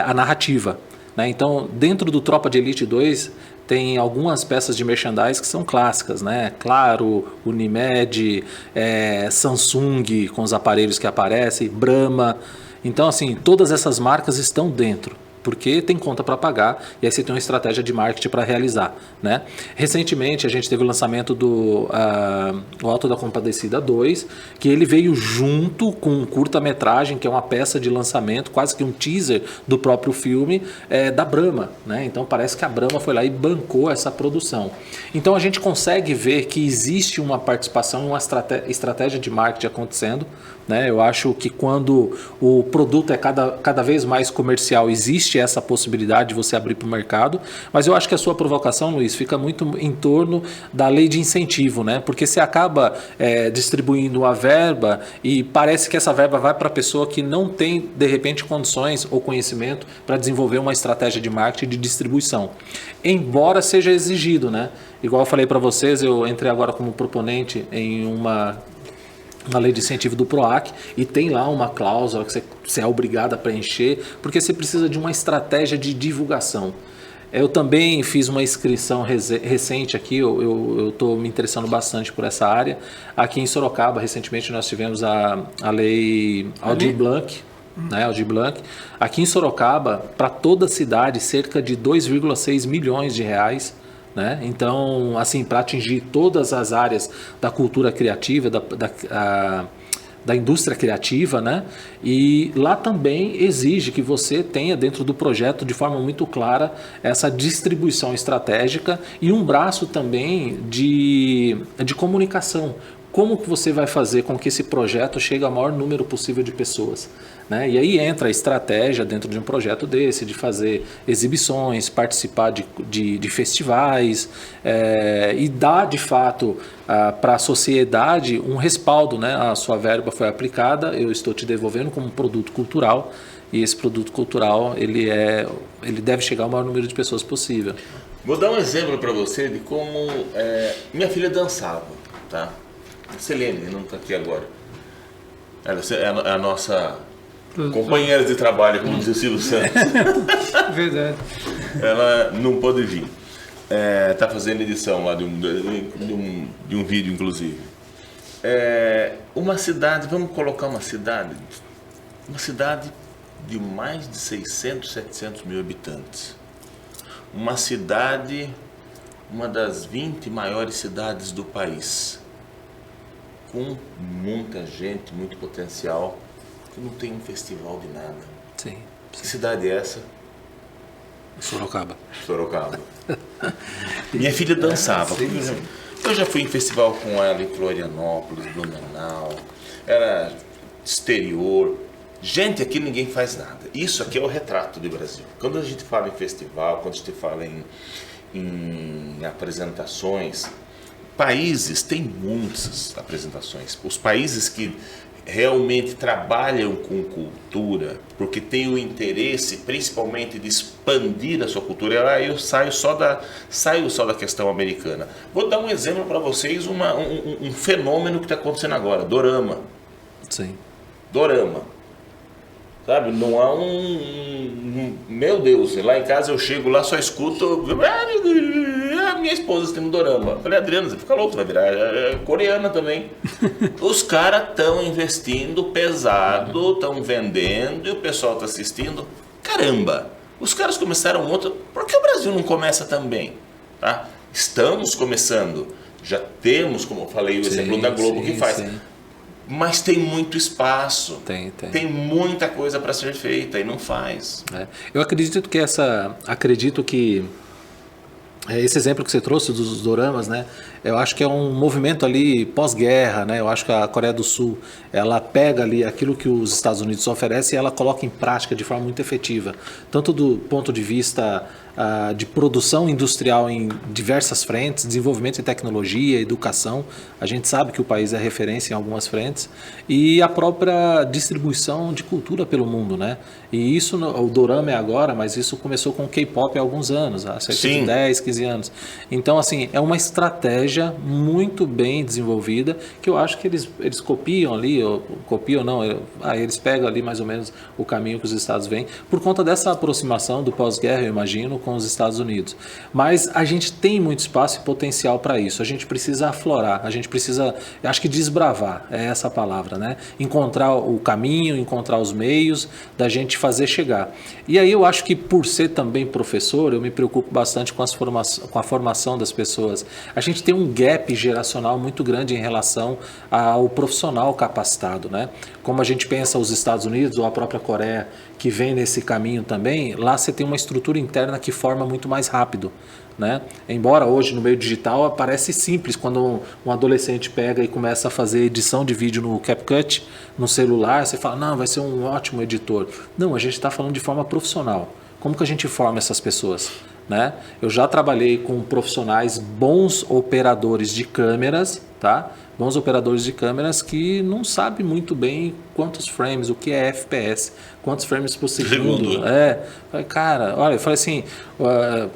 a narrativa, né? Então, dentro do Tropa de Elite 2, tem algumas peças de merchandising que são clássicas, né? Claro, Unimed, Samsung com os aparelhos que aparecem, Brahma. Então, assim, todas essas marcas estão dentro, porque tem conta para pagar e aí você tem uma estratégia de marketing para realizar, né? Recentemente a gente teve o lançamento do o Auto da Compadecida 2, que ele veio junto com um curta-metragem, que é uma peça de lançamento, quase que um teaser do próprio filme da Brahma, né? Então parece que a Brahma foi lá e bancou essa produção. Então a gente consegue ver que existe uma participação, uma estratégia de marketing acontecendo, né? Eu acho que quando o produto é cada vez mais comercial, existe essa possibilidade de você abrir para o mercado, mas eu acho que a sua provocação, Luiz, fica muito em torno da lei de incentivo, né? Porque você acaba distribuindo a verba e parece que essa verba vai para a pessoa que não tem, de repente, condições ou conhecimento para desenvolver uma estratégia de marketing de distribuição. Embora seja exigido, né? Igual eu falei para vocês, eu entrei agora como proponente em uma lei de incentivo do PROAC e tem lá uma cláusula que você é obrigado a preencher, porque você precisa de uma estratégia de divulgação. Eu também fiz uma inscrição recente aqui, eu estou me interessando bastante por essa área. Aqui em Sorocaba, recentemente nós tivemos a lei Aldir Blanc, né, Aldir Blanc. Aqui em Sorocaba, para toda a cidade, cerca de 2,6 milhões de reais. Né? Então, assim, para atingir todas as áreas da cultura criativa, da indústria criativa, né? E lá também exige que você tenha dentro do projeto de forma muito clara essa distribuição estratégica e um braço também de comunicação. Como que você vai fazer com que esse projeto chegue ao maior número possível de pessoas? Né? E aí entra a estratégia dentro de um projeto desse, de fazer exibições, participar de festivais e dar de fato para a sociedade um respaldo, né? A sua verba foi aplicada, eu estou te devolvendo como um produto cultural e esse produto cultural ele deve chegar ao maior número de pessoas possível. Vou dar um exemplo para você de como minha filha dançava, tá? Selene, não está aqui agora. Ela é a nossa companheira de trabalho, como diz o Silvio Santos. Verdade. Ela não pôde vir. Está fazendo edição lá de um vídeo, inclusive. Uma cidade, vamos colocar uma cidade de mais de 600, 700 mil habitantes. Uma cidade, uma das 20 maiores cidades do país, com muita gente, muito potencial, que não tem um festival de nada. Sim. Que cidade é essa? Sorocaba. Minha filha dançava. Sim. Eu já fui em festival com ela em Florianópolis, Blumenau, era exterior. Gente, aqui ninguém faz nada. Isso aqui é o retrato do Brasil. Quando a gente fala em festival, quando a gente fala em apresentações, países têm muitas apresentações. Os países que realmente trabalham com cultura, porque têm o interesse principalmente de expandir a sua cultura. Aí eu saio só da questão americana. Vou dar um exemplo para vocês, um fenômeno que está acontecendo agora, dorama. Sim. Dorama. Sabe, não há meu Deus, lá em casa eu chego lá, só escuto minha esposa assistindo dorama. Falei, Adriana, você fica louco, vai virar coreana também. Os caras estão investindo pesado, estão vendendo e o pessoal está assistindo. Caramba, os caras começaram outra, por que o Brasil não começa também? Tá? Estamos começando, já temos, como eu falei, o exemplo da Globo que faz. Sim. Mas tem muito espaço, tem muita coisa para ser feita e não faz. Eu acredito que Esse exemplo que você trouxe dos doramas, né? Eu acho que é um movimento ali pós-guerra, né? Eu acho que a Coreia do Sul, ela pega ali aquilo que os Estados Unidos oferecem e ela coloca em prática de forma muito efetiva. Tanto do ponto de vista de produção industrial em diversas frentes, desenvolvimento em tecnologia, educação. A gente sabe que o país é referência em algumas frentes. E a própria distribuição de cultura pelo mundo, né? E isso, o dorama é agora, mas isso começou com o K-pop há alguns anos, há cerca de 10, 15 anos. Então, assim, é uma estratégia muito bem desenvolvida, que eu acho que eles copiam ali, ou copiam não, eles pegam ali mais ou menos o caminho que os Estados vêm, por conta dessa aproximação do pós-guerra, eu imagino, com os Estados Unidos. Mas a gente tem muito espaço e potencial para isso. A gente precisa aflorar, a gente precisa, acho que desbravar, é essa a palavra, né? Encontrar o caminho, encontrar os meios da gente fazer chegar. E aí eu acho que por ser também professor, eu me preocupo bastante com a formação das pessoas. A gente tem um gap geracional muito grande em relação ao profissional capacitado, né? Como a gente pensa os Estados Unidos ou a própria Coreia, que vem nesse caminho também, lá você tem uma estrutura interna que forma muito mais rápido, né? Embora hoje no meio digital parece simples quando um adolescente pega e começa a fazer edição de vídeo no CapCut, no celular, você fala, não, vai ser um ótimo editor. Não, a gente está falando de forma profissional. Como que a gente forma essas pessoas? Né? Eu já trabalhei com profissionais, bons operadores de câmeras, tá? Bons operadores de câmeras que não sabem muito bem quantos frames, o que é FPS, quantos frames por segundo. Cara, olha, eu falei assim,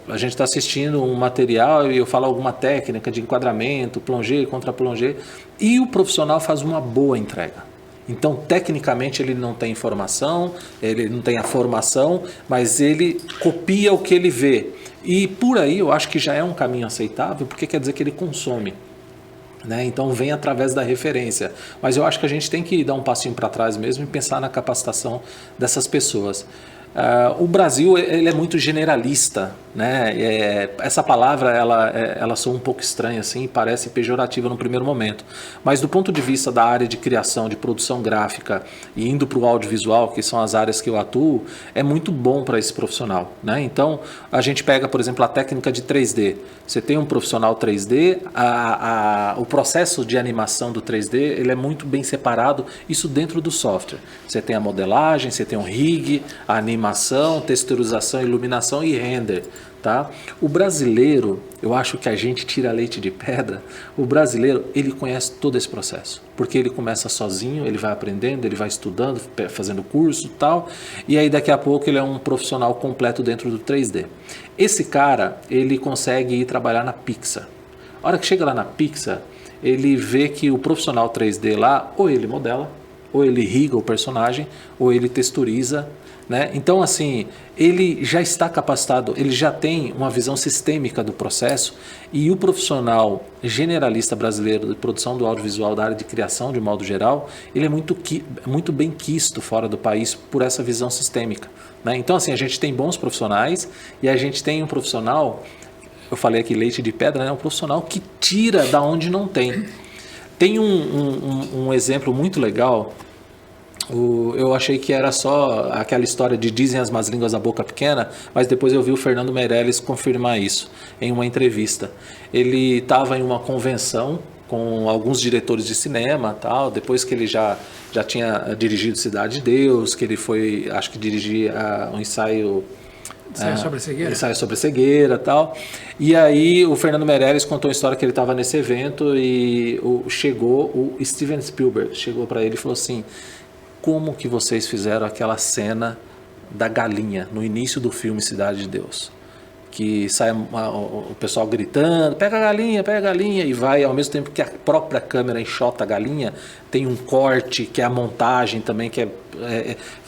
a gente está assistindo um material e eu falo alguma técnica de enquadramento, plongé, contra-plongé, e o profissional faz uma boa entrega. Então, tecnicamente, ele não tem informação, ele não tem a formação, mas ele copia o que ele vê. E por aí eu acho que já é um caminho aceitável, porque quer dizer que ele consome. Né? Então vem através da referência. Mas eu acho que a gente tem que dar um passinho para trás mesmo e pensar na capacitação dessas pessoas. O Brasil ele é muito generalista, né? Essa palavra ela soa um pouco estranha assim, parece pejorativa no primeiro momento, mas do ponto de vista da área de criação, de produção gráfica e indo para o audiovisual, que são as áreas que eu atuo, é muito bom para esse profissional, né? Então a gente pega, por exemplo, a técnica de 3D. Você tem um profissional 3D, o processo de animação do 3D ele é muito bem separado, isso dentro do software. Você tem a modelagem, você tem o rig, a animação, texturização, iluminação e render. Tá? O brasileiro, eu acho que a gente tira leite de pedra. O brasileiro, ele conhece todo esse processo, porque ele começa sozinho, ele vai aprendendo, ele vai estudando, fazendo curso e tal, e aí daqui a pouco ele é um profissional completo dentro do 3D. Esse cara, ele consegue ir trabalhar na Pixar. A hora que chega lá na Pixar, ele vê que o profissional 3D lá, ou ele modela, ou ele riga o personagem, ou ele texturiza, né? Então, assim, ele já está capacitado, ele já tem uma visão sistêmica do processo, e o profissional generalista brasileiro de produção do audiovisual, da área de criação de modo geral, ele é muito bem quisto fora do país por essa visão sistêmica, né? Então, assim, a gente tem bons profissionais e a gente tem um profissional, eu falei aqui leite de pedra, né? Um profissional que tira da onde não tem. Tem um exemplo muito legal. Eu achei que era só aquela história de dizem as más línguas da boca pequena, mas depois eu vi o Fernando Meirelles confirmar isso em uma entrevista. Ele estava em uma convenção com alguns diretores de cinema, tal, depois que ele já tinha dirigido Cidade de Deus, que ele foi, acho que dirigir um ensaio... sobre a cegueira? Ensaio sobre a cegueira e tal. E aí o Fernando Meirelles contou a história que ele estava nesse evento e o Steven Spielberg chegou para ele e falou assim: como que vocês fizeram aquela cena da galinha no início do filme Cidade de Deus? Que sai o pessoal gritando, pega a galinha, e vai, ao mesmo tempo que a própria câmera enxota a galinha, tem um corte, que é a montagem também, que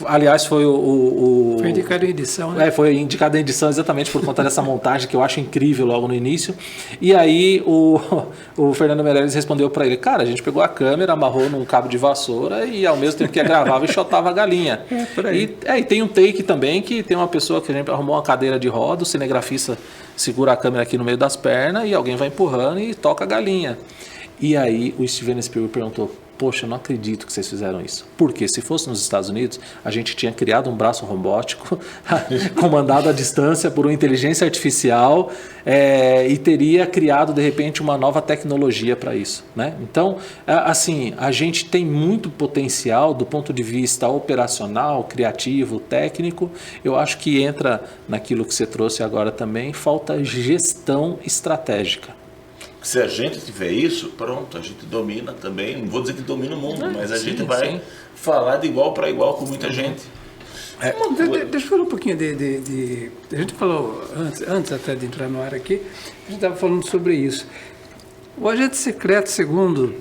aliás, foi foi indicado em edição, né? Foi indicado em edição exatamente por conta dessa montagem, que eu acho incrível logo no início. E aí o Fernando Meirelles respondeu para ele: cara, a gente pegou a câmera, amarrou num cabo de vassoura e ao mesmo tempo que gravava, enxotava a galinha. Por aí. E tem um take também que tem uma pessoa que a gente arrumou uma cadeira de roda, o cinegrafista segura a câmera aqui no meio das pernas e alguém vai empurrando e toca a galinha. E aí o Steven Spielberg perguntou: poxa, eu não acredito que vocês fizeram isso. Porque se fosse nos Estados Unidos, a gente tinha criado um braço robótico comandado à distância por uma inteligência artificial e teria criado, de repente, uma nova tecnologia para isso, né? Então, assim, a gente tem muito potencial do ponto de vista operacional, criativo, técnico. Eu acho que entra naquilo que você trouxe agora também, falta gestão estratégica. Se a gente tiver isso, pronto, a gente domina também. Não vou dizer que domina o mundo, mas a gente vai falar de igual para igual com muita gente. Deixa eu falar um pouquinho a gente falou, antes até de entrar no ar aqui, a gente estava falando sobre isso. O agente secreto, segundo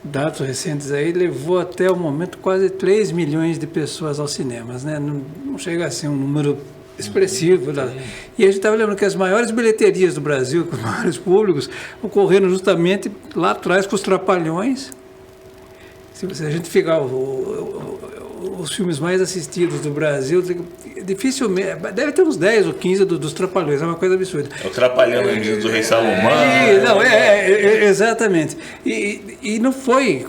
dados recentes aí, levou até o momento quase 3 milhões de pessoas aos cinemas, né? Não chega a ser um número expressivo. E a gente estava lembrando que as maiores bilheterias do Brasil, com os maiores públicos, ocorreram justamente lá atrás com os Trapalhões. Se a gente pegar os filmes mais assistidos do Brasil, dificilmente, deve ter uns 10 ou 15 dos Trapalhões, é uma coisa absurda. É o Trapalhão do Rei Salomão. Exatamente. E não foi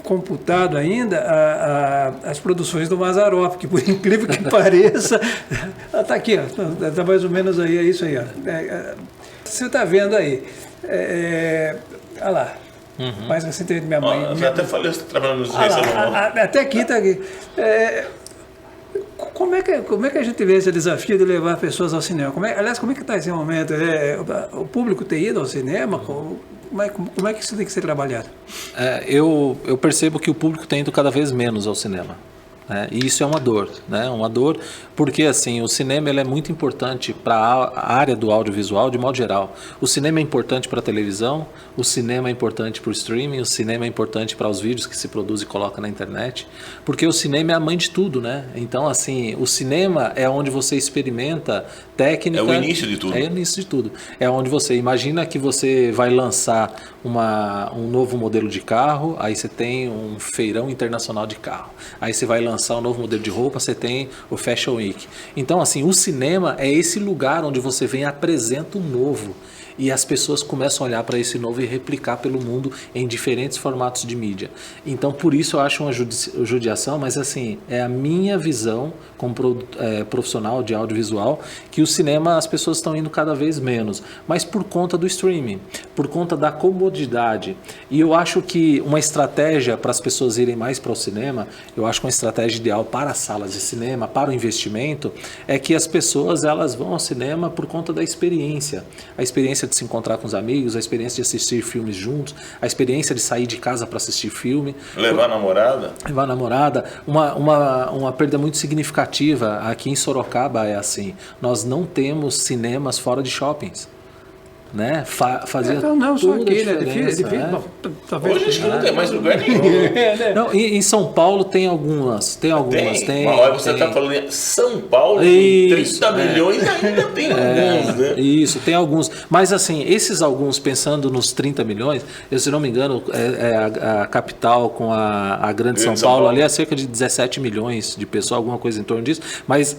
computado ainda as produções do Mazzaropi, que por incrível que pareça, está aqui, está mais ou menos aí, é isso aí. Você está vendo aí, olha lá. Mais recentemente minha mãe. Eu até falei, você está trabalhando nos Reis Salomão. Até aqui está aqui. Como é que a gente vê esse desafio de levar pessoas ao cinema? Como é que está esse momento? O público ter ido ao cinema? Como é que isso tem que ser trabalhado? Eu percebo que o público tem ido cada vez menos ao cinema. E isso é uma dor, né? Uma dor porque assim, o cinema ele é muito importante para a área do audiovisual de modo geral. O cinema é importante para a televisão, o cinema é importante para o streaming, o cinema é importante para os vídeos que se produz e coloca na internet, porque o cinema é a mãe de tudo, né? Então assim, o cinema é onde você experimenta técnica. É o início de tudo. É o início de tudo. É onde você imagina que você vai lançar um novo modelo de carro, aí você tem um feirão internacional de carro. Aí você vai lançar um novo modelo de roupa, você tem o Fashion Week. Então, assim, o cinema é esse lugar onde você vem e apresenta o novo. E as pessoas começam a olhar para esse novo e replicar pelo mundo em diferentes formatos de mídia. Então, por isso eu acho uma judiação, mas assim, é a minha visão como profissional de audiovisual, que o cinema as pessoas estão indo cada vez menos, mas por conta do streaming, por conta da comodidade. E eu acho que uma estratégia para as pessoas irem mais para o cinema, eu acho que uma estratégia ideal para as salas de cinema, para o investimento, é que as pessoas elas vão ao cinema por conta da experiência. A experiência de se encontrar com os amigos, a experiência de assistir filmes juntos, a experiência de sair de casa para assistir filme. Levar a namorada? Levar a namorada. Uma perda muito significativa aqui em Sorocaba é assim, nós não temos cinemas fora de shoppings. Né? Fazia não, só aqui, né? Hoje acho que não tem mais lugar nenhum. Não, em São Paulo tem algumas. Tem. Mas você está falando em São Paulo, isso, 30 milhões ainda tem alguns, né? Isso, tem alguns. Mas assim, esses alguns, pensando nos 30 milhões, eu, se não me engano, a capital com a grande São Paulo, ali é cerca de 17 milhões de pessoas, alguma coisa em torno disso. Mas,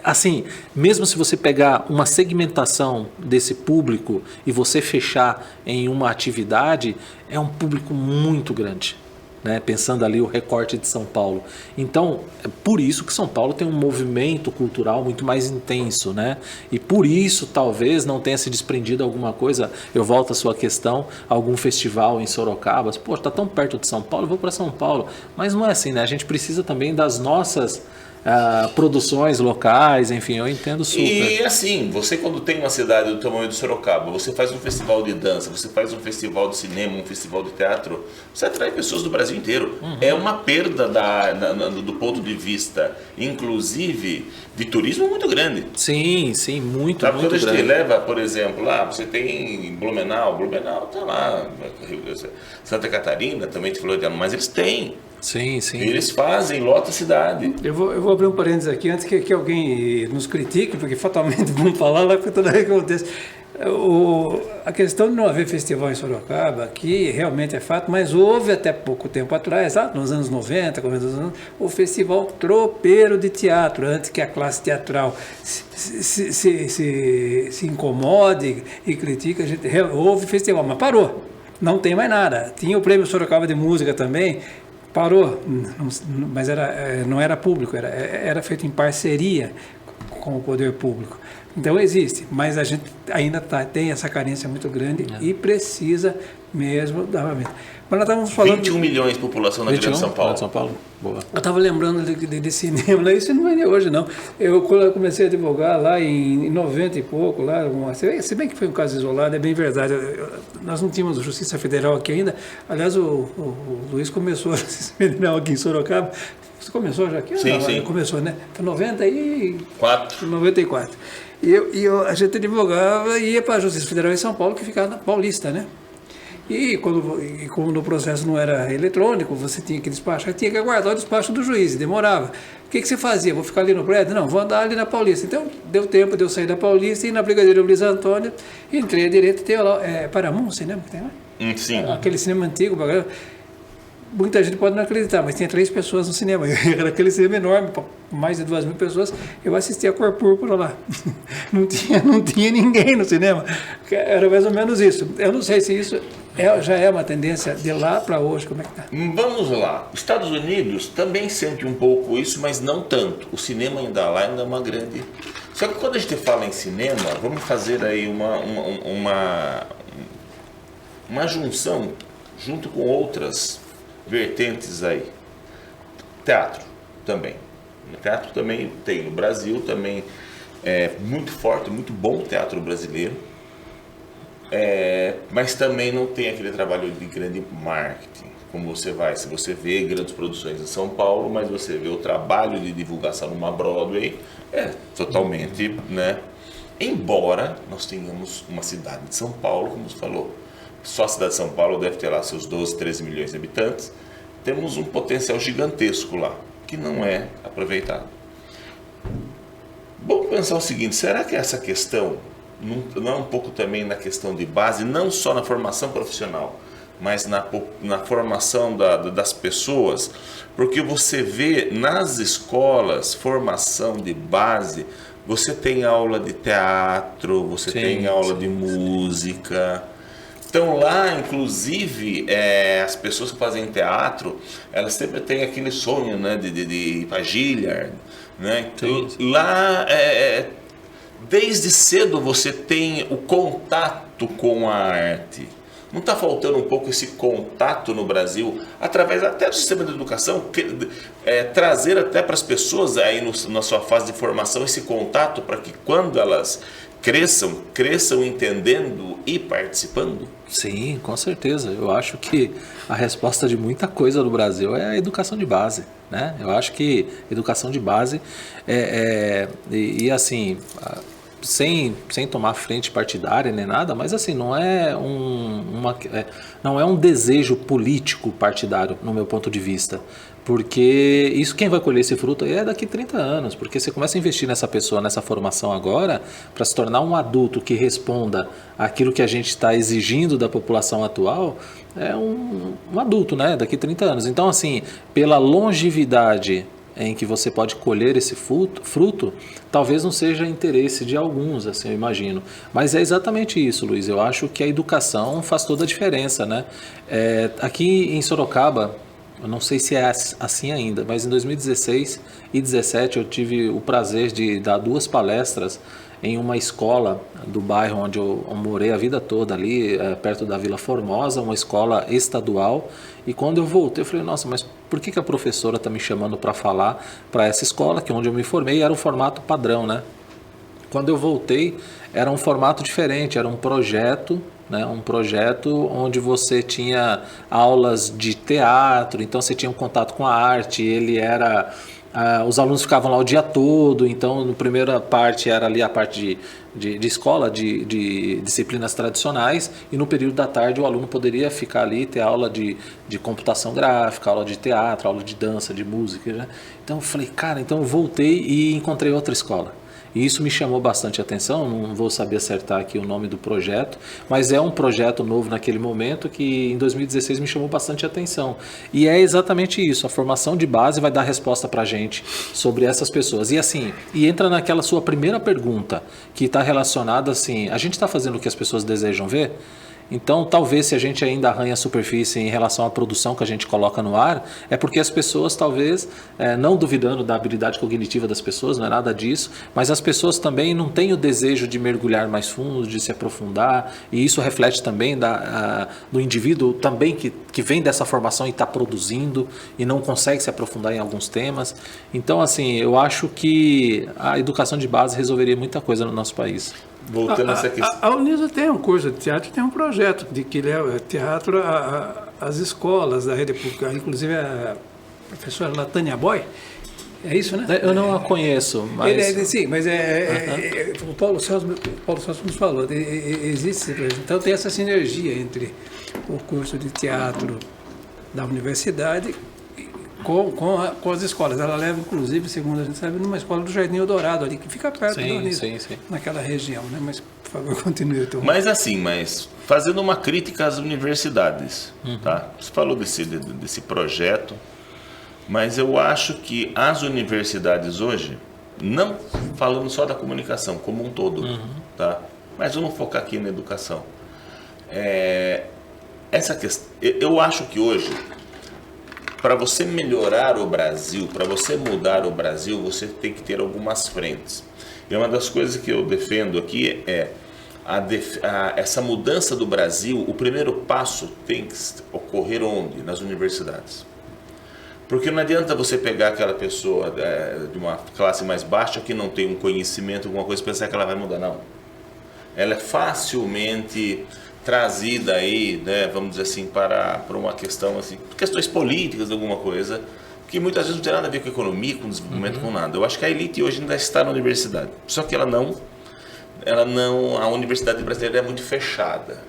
assim, mesmo se você pegar uma segmentação desse público e você fechar em uma atividade, é um público muito grande, né? Pensando ali o recorte de São Paulo. Então, é por isso que São Paulo tem um movimento cultural muito mais intenso, né? E por isso talvez não tenha se desprendido alguma coisa, eu volto à sua questão, algum festival em Sorocaba, pô, está tão perto de São Paulo, eu vou para São Paulo. Mas não é assim, né? A gente precisa também das nossas produções locais, enfim, eu entendo super. E assim, você quando tem uma cidade do tamanho de Sorocaba, você faz um festival de dança, você faz um festival de cinema, um festival de teatro, você atrai pessoas do Brasil inteiro. É uma perda do ponto de vista, inclusive, de turismo muito grande. Sim, muito, sabe, muito quando grande. A gente leva, por exemplo, lá, você tem Blumenau tá lá, Santa Catarina também te falou, mas eles têm. Sim. Eles fazem, lota a cidade. Eu vou abrir um parênteses aqui, antes que alguém nos critique, porque fatalmente vamos falar lá que toda vez que acontece. A questão de não haver festival em Sorocaba, que realmente é fato, mas houve até pouco tempo atrás, lá nos anos 90, o festival tropeiro de teatro, antes que a classe teatral se incomode e critique, houve festival, mas parou. Não tem mais nada. Tinha o Prêmio Sorocaba de Música também, parou, mas não era público, era feito em parceria com o poder público. Então existe, mas a gente ainda tem essa carência muito grande e precisa mesmo da ferramenta. Mas nós estávamos falando... 21 milhões de população na Grande São Paulo. São Paulo? Boa. Eu estava lembrando de cinema, isso não é de hoje não. Quando eu comecei a advogar lá em 90 e pouco, lá, se bem que foi um caso isolado, é bem verdade. Nós não tínhamos Justiça Federal aqui ainda. Aliás, o Luiz começou a Justiça Federal aqui em Sorocaba. Você começou já aqui? Sim, sim. Começou, né? Foi 94. E a gente advogava e ia para a Justiça Federal em São Paulo, que ficava na Paulista, né? E como no processo não era eletrônico, você tinha que despachar, tinha que aguardar o despacho do juiz, demorava. O que você fazia? Vou ficar ali no prédio? Não, vou andar ali na Paulista. Então, deu tempo de eu sair da Paulista e ir na Brigadeiro Luiz Antônio, entrei à direita, tem lá, Paramount, cinema, tem lá? Sim. Aquele cinema antigo, muita gente pode não acreditar, mas tinha 3 pessoas no cinema. Era aquele cinema enorme, mais de 2.000 pessoas. Eu assisti a Cor Púrpura lá. Não tinha ninguém no cinema. Era mais ou menos isso. Eu não sei se isso já é uma tendência de lá para hoje. Como é que está? Vamos lá. Estados Unidos também sente um pouco isso, mas não tanto. O cinema ainda lá ainda é uma grande... Só que quando a gente fala em cinema, vamos fazer aí uma junção junto com outras vertentes aí. Teatro também. O teatro também tem. No Brasil também é muito forte, muito bom o teatro brasileiro. Mas também não tem aquele trabalho de grande marketing. Como se você vê grandes produções em São Paulo, mas você vê o trabalho de divulgação numa Broadway, totalmente, né? Embora nós tenhamos uma cidade de São Paulo, como você falou, só a cidade de São Paulo deve ter lá seus 12, 13 milhões de habitantes. Temos um potencial gigantesco lá, que não é aproveitado. Vamos pensar o seguinte, será que essa questão não é um pouco também na questão de base, não só na formação profissional, mas na formação das pessoas? Porque você vê nas escolas, formação de base, você tem aula de teatro, você tem aula de música... Então lá, inclusive, as pessoas que fazem teatro, elas sempre têm aquele sonho, né, de ir para Gilliard, né? Então, lá, desde cedo você tem o contato com a arte. Não está faltando um pouco esse contato no Brasil, através até do sistema de educação, trazer até para as pessoas aí na sua fase de formação esse contato para que quando elas cresçam entendendo e participando? Sim, com certeza. Eu acho que a resposta de muita coisa no Brasil é a educação de base, né? Eu acho que educação de base e assim, sem tomar frente partidária nem nada, mas assim, não é um desejo político partidário, no meu ponto de vista. Porque isso, quem vai colher esse fruto aí é daqui 30 anos, porque você começa a investir nessa pessoa, nessa formação agora, para se tornar um adulto que responda àquilo que a gente está exigindo da população atual, é um adulto, né? Daqui 30 anos. Então, assim, pela longevidade em que você pode colher esse fruto, talvez não seja interesse de alguns, assim, eu imagino. Mas é exatamente isso, Luiz. Eu acho que a educação faz toda a diferença, né? Aqui em Sorocaba, eu não sei se é assim ainda, mas em 2016 e 2017 eu tive o prazer de dar 2 palestras em uma escola do bairro onde eu morei a vida toda, ali perto da Vila Formosa, uma escola estadual. E quando eu voltei, eu falei, nossa, mas por que a professora está me chamando para falar para essa escola, que onde eu me formei era um formato padrão, né? Quando eu voltei, era um formato diferente, era um projeto, né? Um projeto onde você tinha aulas de teatro, então você tinha um contato com a arte, os alunos ficavam lá o dia todo, então na primeira parte era ali a parte de escola, de disciplinas tradicionais, e no período da tarde o aluno poderia ficar ali e ter aula de computação gráfica, aula de teatro, aula de dança, de música, né? Então eu falei, cara, então eu voltei e encontrei outra escola. E isso me chamou bastante atenção, não vou saber acertar aqui o nome do projeto, mas é um projeto novo naquele momento que em 2016 me chamou bastante atenção. E é exatamente isso, a formação de base vai dar resposta para a gente sobre essas pessoas. E assim, entra naquela sua primeira pergunta, que está relacionada assim, a gente está fazendo o que as pessoas desejam ver? Então, talvez se a gente ainda arranha a superfície em relação à produção que a gente coloca no ar, é porque as pessoas talvez, não duvidando da habilidade cognitiva das pessoas, não é nada disso, mas as pessoas também não têm o desejo de mergulhar mais fundo, de se aprofundar, e isso reflete também do indivíduo também que vem dessa formação e está produzindo e não consegue se aprofundar em alguns temas. Então, assim, eu acho que a educação de base resolveria muita coisa no nosso país. Voltando a essa questão. A Uniso tem um curso de teatro, tem um projeto de que leva teatro às escolas da rede pública, inclusive a professora Latânia Boy. É isso, né? Eu não a conheço, mas... Sim, mas o Paulo Celso nos falou, existe, então tem essa sinergia entre o curso de teatro da universidade com as escolas. Ela leva, inclusive, segundo a gente sabe, numa escola do Jardim Eldorado, ali, que fica perto da Uniso, naquela região, né? Mas, por favor, continue. Então. Mas fazendo uma crítica às universidades, tá? Você falou desse projeto, mas eu acho que as universidades hoje, não falando só da comunicação como um todo, tá? Mas vamos focar aqui na educação. Essa questão, eu acho que hoje, para você melhorar o Brasil, para você mudar o Brasil, você tem que ter algumas frentes. E uma das coisas que eu defendo aqui é essa mudança do Brasil. O primeiro passo tem que ocorrer onde? Nas universidades. Porque não adianta você pegar aquela pessoa de uma classe mais baixa que não tem um conhecimento, alguma coisa, e pensar que ela vai mudar. Não. Ela é facilmente trazida aí, né, vamos dizer assim, para uma questão assim, questões políticas, alguma coisa, que muitas vezes não tem nada a ver com economia, com desenvolvimento, com nada. Eu acho que a elite hoje ainda está na universidade, só que a universidade brasileira é muito fechada,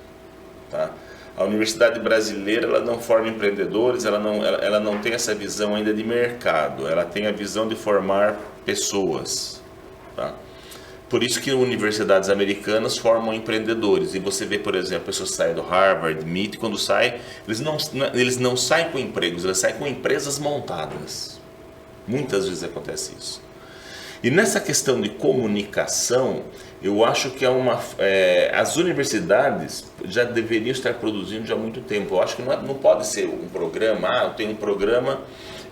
tá? A universidade brasileira, ela não forma empreendedores, ela não tem essa visão ainda de mercado, ela tem a visão de formar pessoas, tá? Por isso que universidades americanas formam empreendedores. E você vê, por exemplo, pessoas que saem do Harvard, MIT, quando saem, eles não saem com empregos, eles saem com empresas montadas. Muitas vezes acontece isso. E nessa questão de comunicação, eu acho que as universidades já deveriam estar produzindo já há muito tempo. Eu acho que não pode ser um programa, eu tenho um programa,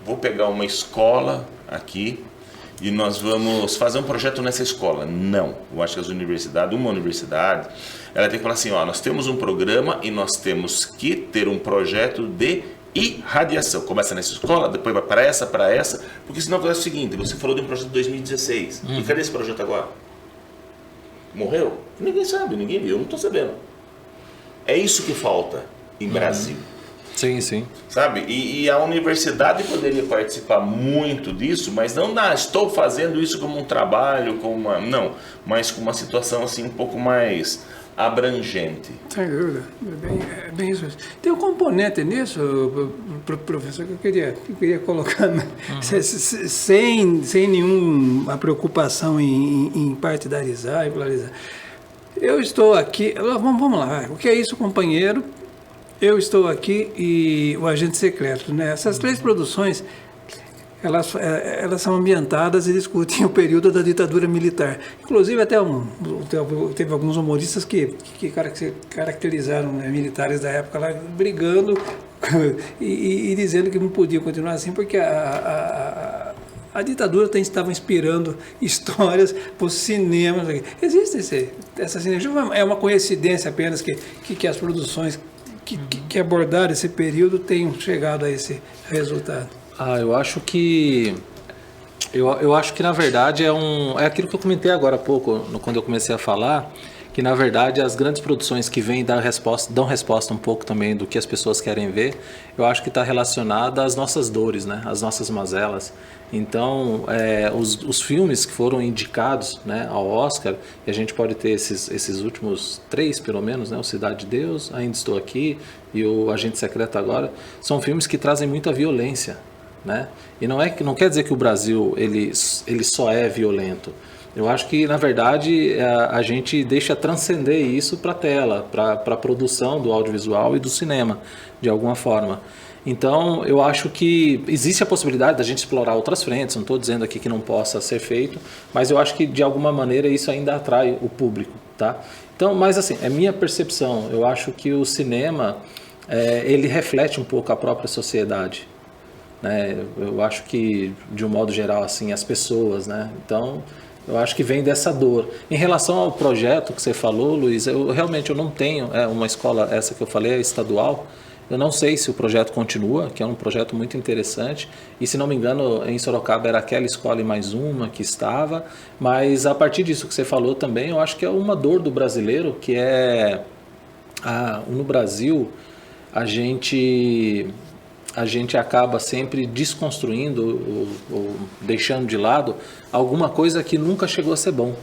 vou pegar uma escola aqui, e nós vamos fazer um projeto nessa escola. Não, eu acho que uma universidade, ela tem que falar assim, nós temos um programa e nós temos que ter um projeto de irradiação. Começa nessa escola, depois vai para essa, porque senão acontece o seguinte, você falou de um projeto de 2016, e cadê esse projeto agora? Morreu? Ninguém sabe, ninguém viu, eu não estou sabendo. É isso que falta em Brasil. Sim, sim. Sabe? E a universidade poderia participar muito disso, mas não estou fazendo isso como um trabalho, mas com uma situação assim um pouco mais abrangente. Sem dúvida. É bem isso. Tem um componente nisso, professor, que eu queria colocar, sem nenhuma preocupação em partidarizar e polarizar. Eu estou aqui, vamos lá, o que é isso, companheiro? Eu estou aqui e o Agente Secreto, né? Essas três produções, elas são ambientadas e discutem o período da ditadura militar. Inclusive até teve alguns humoristas que caracterizaram, né, militares da época lá brigando e dizendo que não podia continuar assim porque a ditadura estava inspirando histórias para o cinema. Existe essa sinergia, é uma coincidência apenas que as produções que abordaram esse período tenham chegado a esse resultado. Eu acho que na verdade é aquilo que eu comentei agora há pouco, quando eu comecei a falar, que na verdade as grandes produções que vêm dão resposta um pouco também do que as pessoas querem ver. Eu acho que está relacionada às nossas dores, né? Às nossas mazelas. Então, os filmes que foram indicados, né, ao Oscar, e a gente pode ter esses últimos 3, pelo menos, né, o Cidade de Deus, Ainda Estou Aqui e o Agente Secreto Agora, são filmes que trazem muita violência, né? E não quer dizer que o Brasil ele só é violento. Eu acho que, na verdade, a gente deixa transcender isso para a tela, para a produção do audiovisual e do cinema, de alguma forma. Então, eu acho que existe a possibilidade da gente explorar outras frentes, não estou dizendo aqui que não possa ser feito, mas eu acho que, de alguma maneira, isso ainda atrai o público, tá? Então, mas assim, é minha percepção. Eu acho que o cinema, ele reflete um pouco a própria sociedade, né? Eu acho que, de um modo geral, assim, as pessoas, né? Então, eu acho que vem dessa dor. Em relação ao projeto que você falou, Luiz, eu realmente não tenho uma escola, essa que eu falei, é estadual. Eu não sei se o projeto continua, que é um projeto muito interessante. E, se não me engano, em Sorocaba era aquela escola e mais uma que estava. Mas, a partir disso que você falou também, eu acho que é uma dor do brasileiro, que é... no Brasil, a gente acaba sempre desconstruindo ou deixando de lado alguma coisa que nunca chegou a ser bom.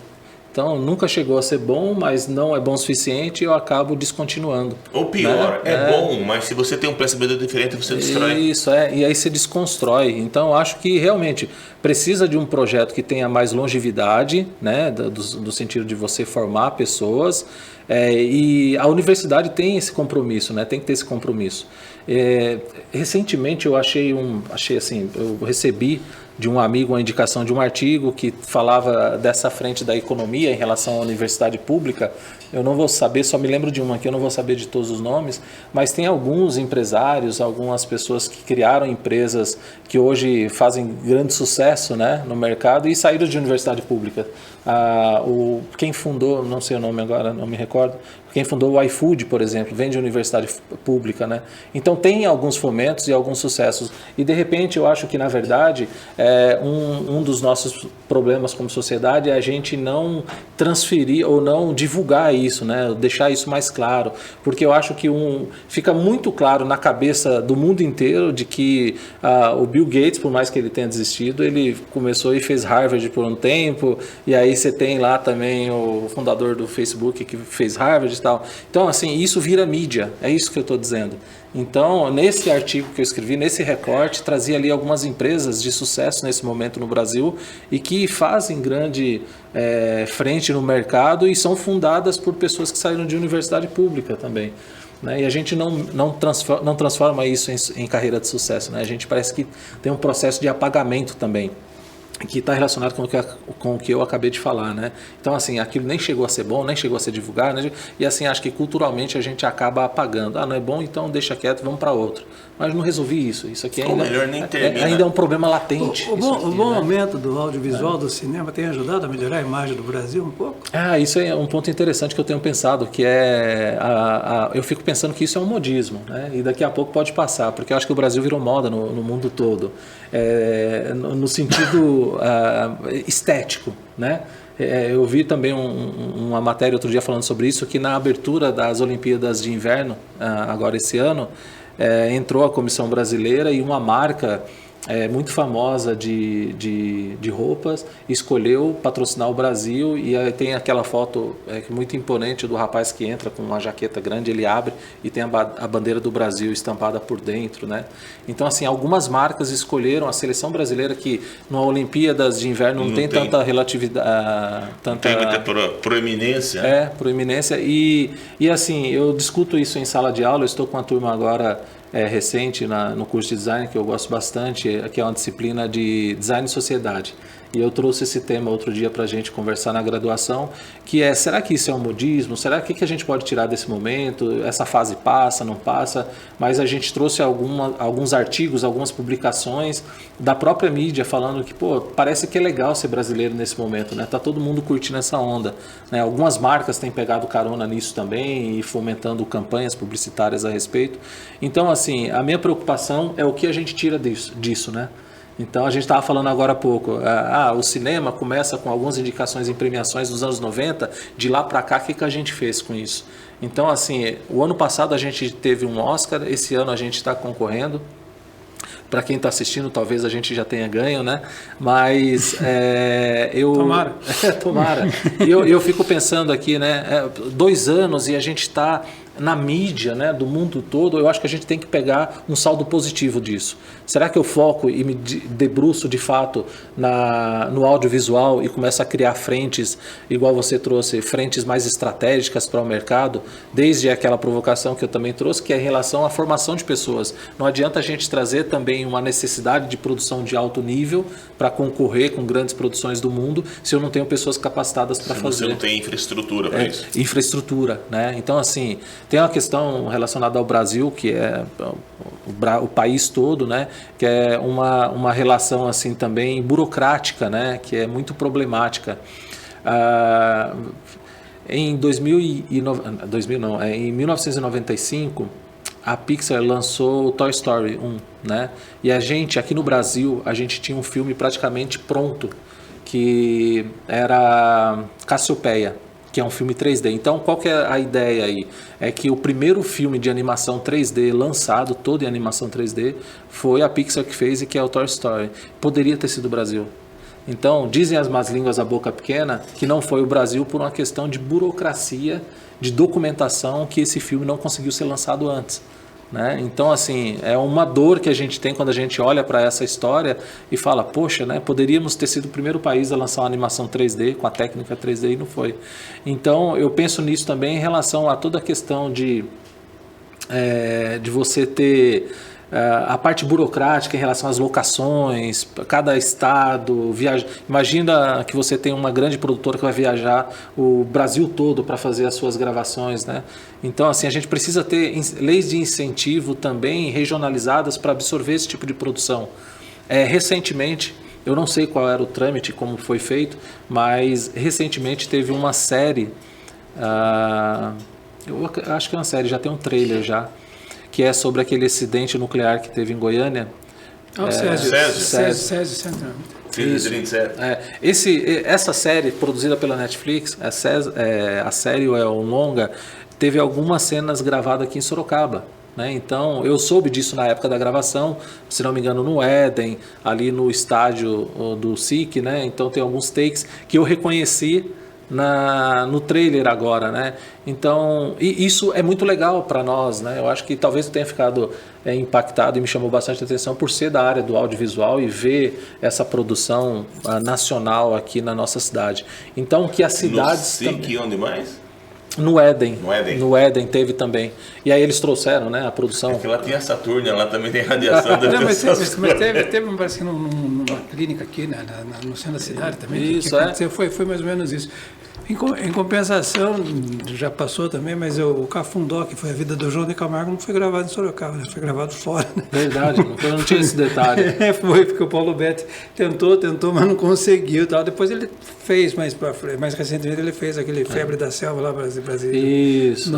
Então, nunca chegou a ser bom, mas não é bom o suficiente e eu acabo descontinuando. Ou pior, né? Bom, mas se você tem um pensamento diferente, você destrói. Isso, e aí você desconstrói. Então, eu acho que realmente precisa de um projeto que tenha mais longevidade, né? Do sentido de você formar pessoas. E a universidade tem esse compromisso, né? Tem que ter esse compromisso. Recentemente eu achei assim, eu recebi de um amigo uma indicação de um artigo que falava dessa frente da economia em relação à universidade pública. Eu não vou saber, só me lembro de uma aqui, eu não vou saber de todos os nomes, mas tem alguns empresários, algumas pessoas que criaram empresas que hoje fazem grande sucesso, né, no mercado e saíram de universidade pública. Quem fundou, não sei o nome agora, não me recordo, quem fundou o iFood, por exemplo, vem de universidade pública, né? Então tem alguns fomentos e alguns sucessos. E de repente eu acho que, na verdade, um dos nossos problemas como sociedade é a gente não transferir ou não divulgar isso, né? Deixar isso mais claro. Porque eu acho que fica muito claro na cabeça do mundo inteiro de que o Bill Gates, por mais que ele tenha desistido, ele começou e fez Harvard por um tempo, e aí você tem lá também o fundador do Facebook que fez Harvard e tal. Então, assim, isso vira mídia, é isso que eu estou dizendo. Então, nesse artigo que eu escrevi, nesse recorte, trazia ali algumas empresas de sucesso nesse momento no Brasil e que fazem grande frente no mercado e são fundadas por pessoas que saíram de universidade pública também. Né? E a gente não transforma isso em carreira de sucesso. Né? A gente parece que tem um processo de apagamento também, que está relacionado com o que eu acabei de falar, né? Então, assim, aquilo nem chegou a ser bom, nem chegou a ser divulgado, né? E assim, acho que culturalmente a gente acaba apagando. Não é bom, então deixa quieto, vamos para outro. Mas não resolvi isso. Isso aqui ainda, melhor nem termina. Ainda é um problema latente. O bom aumento do audiovisual do cinema tem ajudado a melhorar a imagem do Brasil um pouco? Isso é um ponto interessante que eu tenho pensado, que eu fico pensando que isso é um modismo, né? E daqui a pouco pode passar, porque eu acho que o Brasil virou moda no mundo todo, no sentido estético, né? Eu vi também uma matéria outro dia falando sobre isso, que na abertura das Olimpíadas de Inverno, agora esse ano, entrou a comissão brasileira e uma marca muito famosa de roupas escolheu patrocinar o Brasil, e aí tem aquela foto muito imponente do rapaz que entra com uma jaqueta grande, ele abre e tem a bandeira do Brasil estampada por dentro, né? Então, assim, algumas marcas escolheram a seleção brasileira, que numa Olimpíadas de Inverno não tem tanta relatividade, tem muita proeminência. Proeminência, e assim, eu discuto isso em sala de aula. Eu estou com uma turma agora recente no curso de design, que eu gosto bastante, que é uma disciplina de design e sociedade. E eu trouxe esse tema outro dia para a gente conversar na graduação, que será que isso é um modismo? Será que a gente pode tirar desse momento? Essa fase passa, não passa? Mas a gente trouxe alguns artigos, algumas publicações da própria mídia falando que, parece que é legal ser brasileiro nesse momento, né? Tá todo mundo curtindo essa onda, né? Algumas marcas têm pegado carona nisso também e fomentando campanhas publicitárias a respeito. Então, assim, a minha preocupação é o que a gente tira disso, né? Então, a gente estava falando agora há pouco, o cinema começa com algumas indicações em premiações dos anos 90, de lá para cá, o que a gente fez com isso? Então, assim, o ano passado a gente teve um Oscar, esse ano a gente está concorrendo. Para quem está assistindo, talvez a gente já tenha ganho, né? Mas Tomara. Tomara. Eu fico pensando aqui, né? 2 anos e a gente está na mídia, né, do mundo todo, eu acho que a gente tem que pegar um saldo positivo disso. Será que eu foco e me debruço de fato no audiovisual e começo a criar frentes, igual você trouxe, frentes mais estratégicas para o mercado, desde aquela provocação que eu também trouxe, que é em relação à formação de pessoas. Não adianta a gente trazer também uma necessidade de produção de alto nível para concorrer com grandes produções do mundo, se eu não tenho pessoas capacitadas para fazer. Você não tem infraestrutura para isso. Infraestrutura, né? Então, assim, tem uma questão relacionada ao Brasil, que é o país todo, né? Que é uma relação assim também burocrática, né? Que é muito problemática. Em 1995, a Pixar lançou o Toy Story 1, né? E a gente, aqui no Brasil, a gente tinha um filme praticamente pronto, que era Cassiopeia, que é um filme 3D. Então, qual que é a ideia aí? É que o primeiro filme de animação 3D lançado, todo em animação 3D, foi a Pixar que fez e que é o Toy Story. Poderia ter sido o Brasil. Então, dizem as más línguas a boca pequena que não foi o Brasil por uma questão de burocracia, de documentação, que esse filme não conseguiu ser lançado antes. Né? Então, assim, é uma dor que a gente tem quando a gente olha para essa história e fala, poxa, né, poderíamos ter sido o primeiro país a lançar uma animação 3D com a técnica 3D e não foi. Então, eu penso nisso também em relação a toda a questão de você ter a parte burocrática em relação às locações, cada estado, imagina que você tem uma grande produtora que vai viajar o Brasil todo para fazer as suas gravações, né? Então, assim, a gente precisa ter leis de incentivo também regionalizadas para absorver esse tipo de produção. Recentemente, eu não sei qual era o trâmite, como foi feito, mas recentemente teve uma série, eu acho que é uma série, já tem um trailer já, que é sobre aquele acidente nuclear que teve em Goiânia. Césio. Essa série, produzida pela Netflix, a série é um longa, teve algumas cenas gravadas aqui em Sorocaba. Né? Então, eu soube disso na época da gravação, se não me engano, no Éden, ali no estádio do SIC, né? Então tem alguns takes que eu reconheci no trailer agora, né? Então, isso é muito legal para nós, né? Eu acho que talvez eu tenha ficado impactado e me chamou bastante atenção por ser da área do audiovisual e ver essa produção nacional aqui na nossa cidade. Então, que as cidades... No SIC, onde mais? No Éden. No Éden teve também. E aí eles trouxeram, né, a produção. Porque lá tem a Saturnia, lá também tem radiação. Mas teve parece que numa clínica aqui, né, no centro da cidade também. Isso, foi mais ou menos isso. Em compensação, já passou também, mas o Cafundó, que foi a vida do João de Camargo, não foi gravado em Sorocaba, foi gravado fora. Né? Verdade, não tinha esse detalhe. Foi, porque o Paulo Betti tentou, mas não conseguiu. Tal. Depois ele fez, mais recentemente ele fez aquele Febre da Selva lá Brasil. Isso,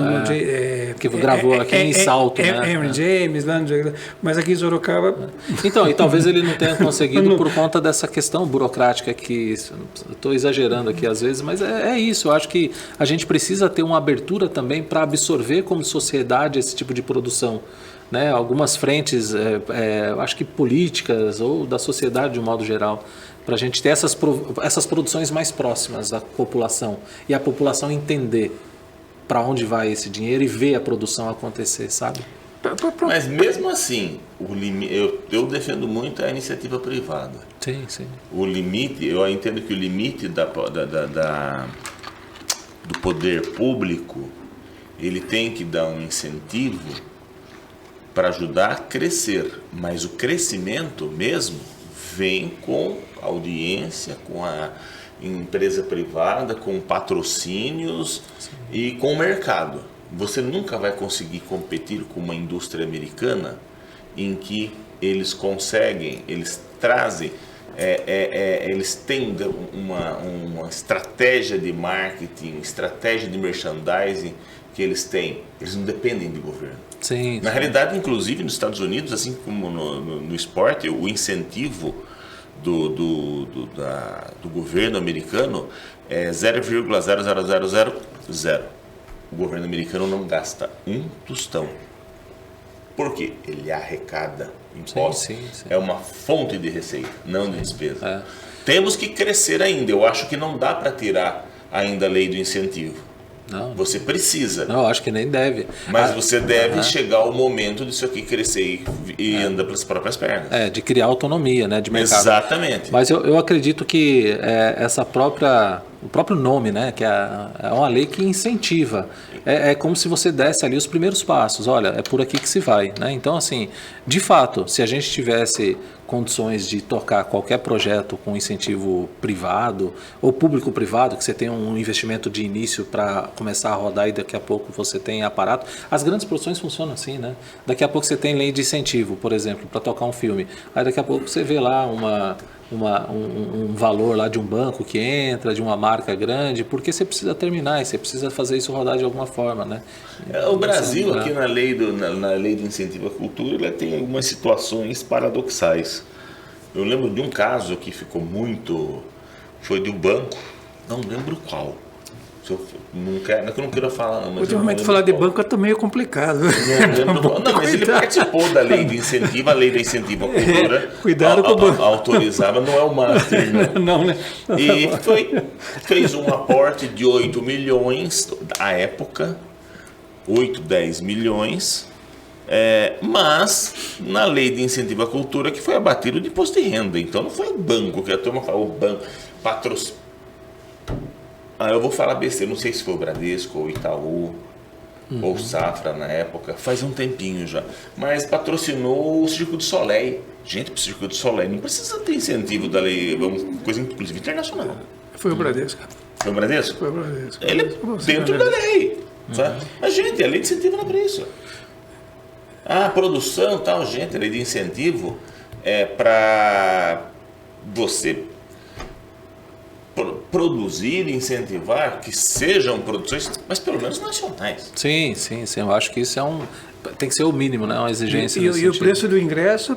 que gravou aqui em Salto, né? Henry James, lá mas aqui em Sorocaba... Então, e talvez ele não tenha conseguido por conta dessa questão burocrática que estou exagerando aqui às vezes, mas é isso. Eu acho que a gente precisa ter uma abertura também para absorver como sociedade esse tipo de produção. Né? Algumas frentes, eu acho que políticas ou da sociedade de um modo geral, para a gente ter essas produções mais próximas da população e a população entender para onde vai esse dinheiro e ver a produção acontecer, sabe? Mas mesmo assim, eu defendo muito a iniciativa privada. Sim, sim. O limite, eu entendo que o limite do poder público, ele tem que dar um incentivo para ajudar a crescer. Mas o crescimento mesmo vem com audiência, com a empresa privada, com patrocínios e com o mercado. Você nunca vai conseguir competir com uma indústria americana em que eles conseguem, eles trazem, eles têm uma estratégia de marketing, estratégia de merchandising que eles têm. Eles não dependem de governo. Sim. Na realidade, inclusive nos Estados Unidos, assim como no esporte, o incentivo do governo americano é 0,00000. O governo americano não gasta um tostão. Por quê? Ele arrecada impostos. Sim. É uma fonte de receita, não de despesa. Temos que crescer ainda. Eu acho que não dá para tirar ainda a lei do incentivo. Não. Você precisa. Não, acho que nem deve. Mas você deve chegar ao momento disso aqui crescer e andar pelas próprias pernas. De criar autonomia, né, de mercado. Exatamente. Mas eu acredito que o próprio nome, né, que é uma lei que incentiva. É como se você desse ali os primeiros passos. Olha, é por aqui que se vai, né? Então, assim, de fato, se a gente tivesse condições de tocar qualquer projeto com incentivo privado ou público-privado, que você tem um investimento de início para começar a rodar e daqui a pouco você tem aparato. As grandes produções funcionam assim, né? Daqui a pouco você tem lei de incentivo, por exemplo, para tocar um filme. Aí daqui a pouco você vê lá um valor lá de um banco que entra, de uma marca grande, porque você precisa terminar e você precisa fazer isso rodar de alguma forma, né? O Brasil, aqui na lei do incentivo à cultura, ele tem algumas situações paradoxais. Eu lembro de um caso que ficou muito... Foi de um banco, não lembro qual. Não é que eu não quero falar, não. Mas ultimamente falar de banco é meio complicado. Não, mas ele participou da lei de incentivo, a lei de incentivo à cultura. Cuidado com o banco. Autorizava, não é o master, né? Não, né? E fez um aporte de 8 milhões, à época, 8, 10 milhões, mas na lei de incentivo à cultura que foi abatido de imposto de renda. Então não foi o banco, que a turma fala, o banco patrocina. Eu vou falar besteira, não sei se foi o Bradesco ou Itaú ou Safra na época, faz um tempinho já, mas patrocinou o Circo du Soleil. Gente, para o Circo du Soleil não precisa ter incentivo da lei, uma coisa inclusive internacional. Foi o Bradesco. Foi o Bradesco? Foi o Bradesco. Ele dentro da lei. Sabe? Mas, gente, a lei de incentivo não é para isso. A produção, tal, gente, a lei de incentivo é para você produzir e incentivar que sejam produções, mas pelo menos nacionais. Sim. Eu acho que isso tem que ser o mínimo, né? Uma exigência. E o preço do ingresso?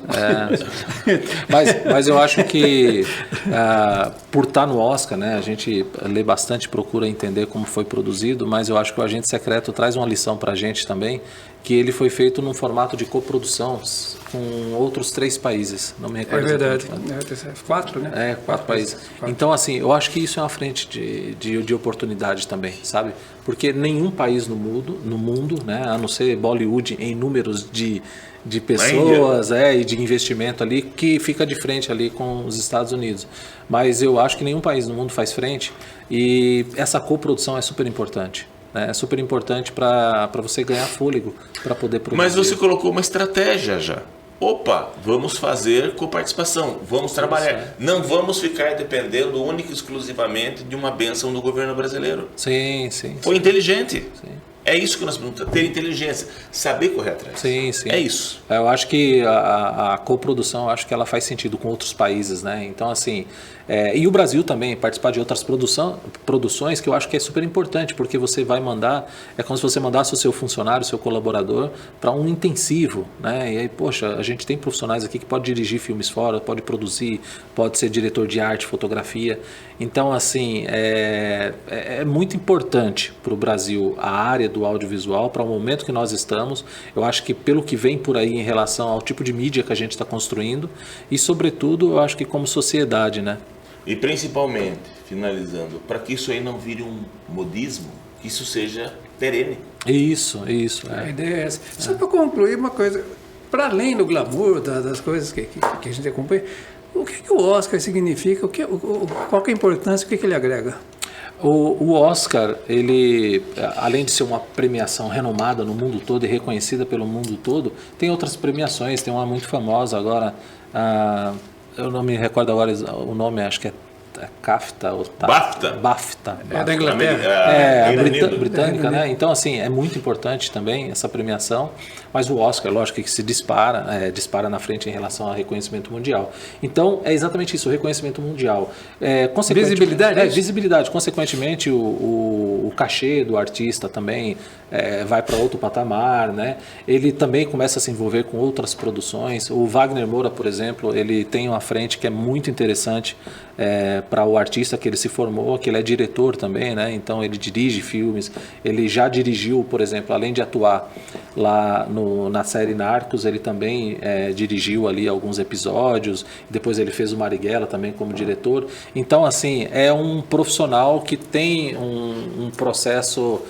Mas eu acho que por estar no Oscar, né? A gente lê bastante, procura entender como foi produzido, mas eu acho que o Agente Secreto traz uma lição para a gente também, que ele foi feito num formato de coprodução com outros 3 países. Não me recordo. É verdade. 4, né? 4 países. 4. Então, assim, eu acho que isso é uma frente de oportunidade também, sabe? Porque nenhum país no mundo, né, a não ser Bollywood em números de pessoas e de investimento ali, que fica de frente ali com os Estados Unidos. Mas eu acho que nenhum país no mundo faz frente e essa coprodução é super importante. É super importante para você ganhar fôlego, para poder produzir. Mas você colocou uma estratégia já. Opa, vamos fazer coparticipação, vamos trabalhar. Não vamos ficar dependendo única e exclusivamente de uma bênção do governo brasileiro. Sim. Foi inteligente. Sim. É isso que nós precisamos ter inteligência, saber correr atrás. Sim. É isso. Eu acho que a coprodução, acho que ela faz sentido com outros países, né? Então, assim, e o Brasil também, participar de outras produções, que eu acho que é super importante, porque você vai mandar, é como se você mandasse o seu funcionário, o seu colaborador, para um intensivo, né? E aí, poxa, a gente tem profissionais aqui que pode dirigir filmes fora, pode produzir, pode ser diretor de arte, fotografia. Então, assim, é muito importante para o Brasil a área do audiovisual, para o momento que nós estamos. Eu acho que pelo que vem por aí em relação ao tipo de mídia que a gente está construindo e, sobretudo, eu acho que como sociedade, né? E principalmente, finalizando, para que isso aí não vire um modismo, que isso seja perene. Isso. A ideia é essa. Só para concluir uma coisa, para além do glamour, das coisas que a gente acompanha, o que o Oscar significa? Qual que é a importância? O que ele agrega? O Oscar, ele, além de ser uma premiação renomada no mundo todo e reconhecida pelo mundo todo, tem outras premiações. Tem uma muito famosa agora, eu não me recordo agora o nome, acho que é CAFTA ou BAFTA. É da Inglaterra. Britânica, né? Então, assim, é muito importante também essa premiação, mas o Oscar, lógico que se dispara na frente em relação ao reconhecimento mundial. Então, é exatamente isso, o reconhecimento mundial. Visibilidade? Visibilidade. Consequentemente, o cachê do artista também vai para outro patamar, né? Ele também começa a se envolver com outras produções. O Wagner Moura, por exemplo, ele tem uma frente que é muito interessante para o artista que ele se formou, que ele é diretor também, né? Então ele dirige filmes, ele já dirigiu, por exemplo, além de atuar lá na série Narcos, ele também dirigiu ali alguns episódios, depois ele fez o Marighella também como diretor. Então, assim, é um profissional que tem um processo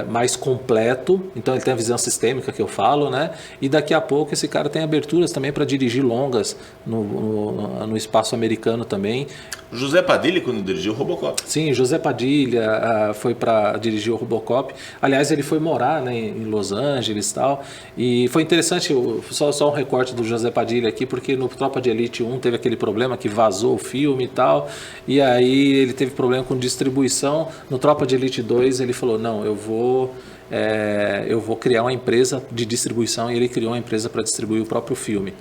mais completo, então ele tem a visão sistêmica que eu falo, né? E daqui a pouco esse cara tem aberturas também para dirigir longas no espaço americano também. José Padilha, quando dirigiu o Robocop. Sim, José Padilha foi para dirigir o Robocop. Aliás, ele foi morar, né, em Los Angeles e tal. E foi interessante, só um recorte do José Padilha aqui, porque no Tropa de Elite 1 teve aquele problema que vazou o filme e tal. E aí ele teve problema com distribuição. No Tropa de Elite 2 ele falou, não, eu vou criar uma empresa de distribuição, e ele criou uma empresa para distribuir o próprio filme.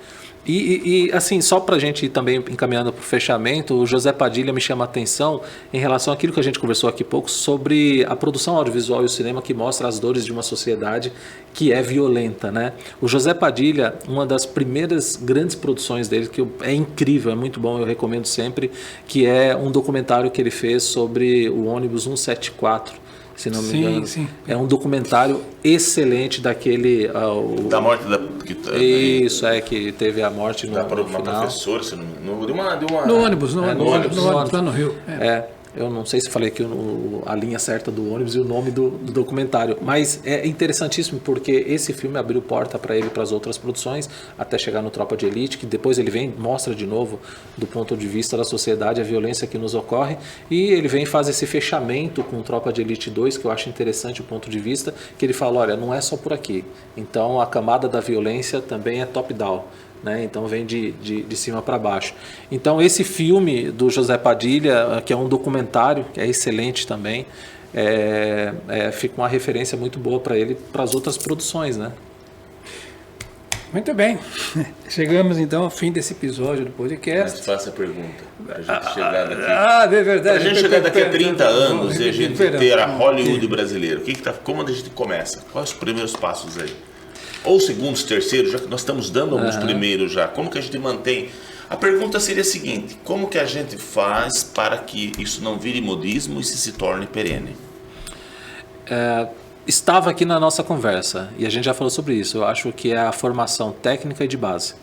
E assim, só para a gente ir também encaminhando para o fechamento, o José Padilha me chama a atenção em relação àquilo que a gente conversou aqui pouco sobre a produção audiovisual e o cinema que mostra as dores de uma sociedade que é violenta, né? O José Padilha, uma das primeiras grandes produções dele, que é incrível, é muito bom, eu recomendo sempre, que é um documentário que ele fez sobre o ônibus 174, se não me engano. Sim. É um documentário excelente daquele... da morte da... Isso, que teve a morte no final. Professora, no ônibus lá no Rio. Eu não sei se falei aqui a linha certa do ônibus e o nome do documentário, mas é interessantíssimo porque esse filme abriu porta para ele para as outras produções, até chegar no Tropa de Elite, que depois ele vem mostra de novo do ponto de vista da sociedade a violência que nos ocorre, e ele vem e faz esse fechamento com o Tropa de Elite 2, que eu acho interessante o ponto de vista, que ele fala, olha, não é só por aqui, então a camada da violência também é top-down. Né? Então vem de cima para baixo. Então esse filme do José Padilha, que é um documentário, que é excelente também, fica uma referência muito boa para ele, para as outras produções, né? Muito bem. Chegamos então ao fim desse episódio do podcast. Mas faça a pergunta. A gente chegar daqui. É verdade. A gente chegar daqui a 30 anos e a gente ter a Hollywood brasileira. Como a gente começa? Quais os primeiros passos aí? Ou segundos, terceiros, já que nós estamos dando alguns primeiros já, como que a gente mantém? A pergunta seria a seguinte, como que a gente faz para que isso não vire modismo e se torne perene? Estava aqui na nossa conversa, e a gente já falou sobre isso, eu acho que é a formação técnica e de base.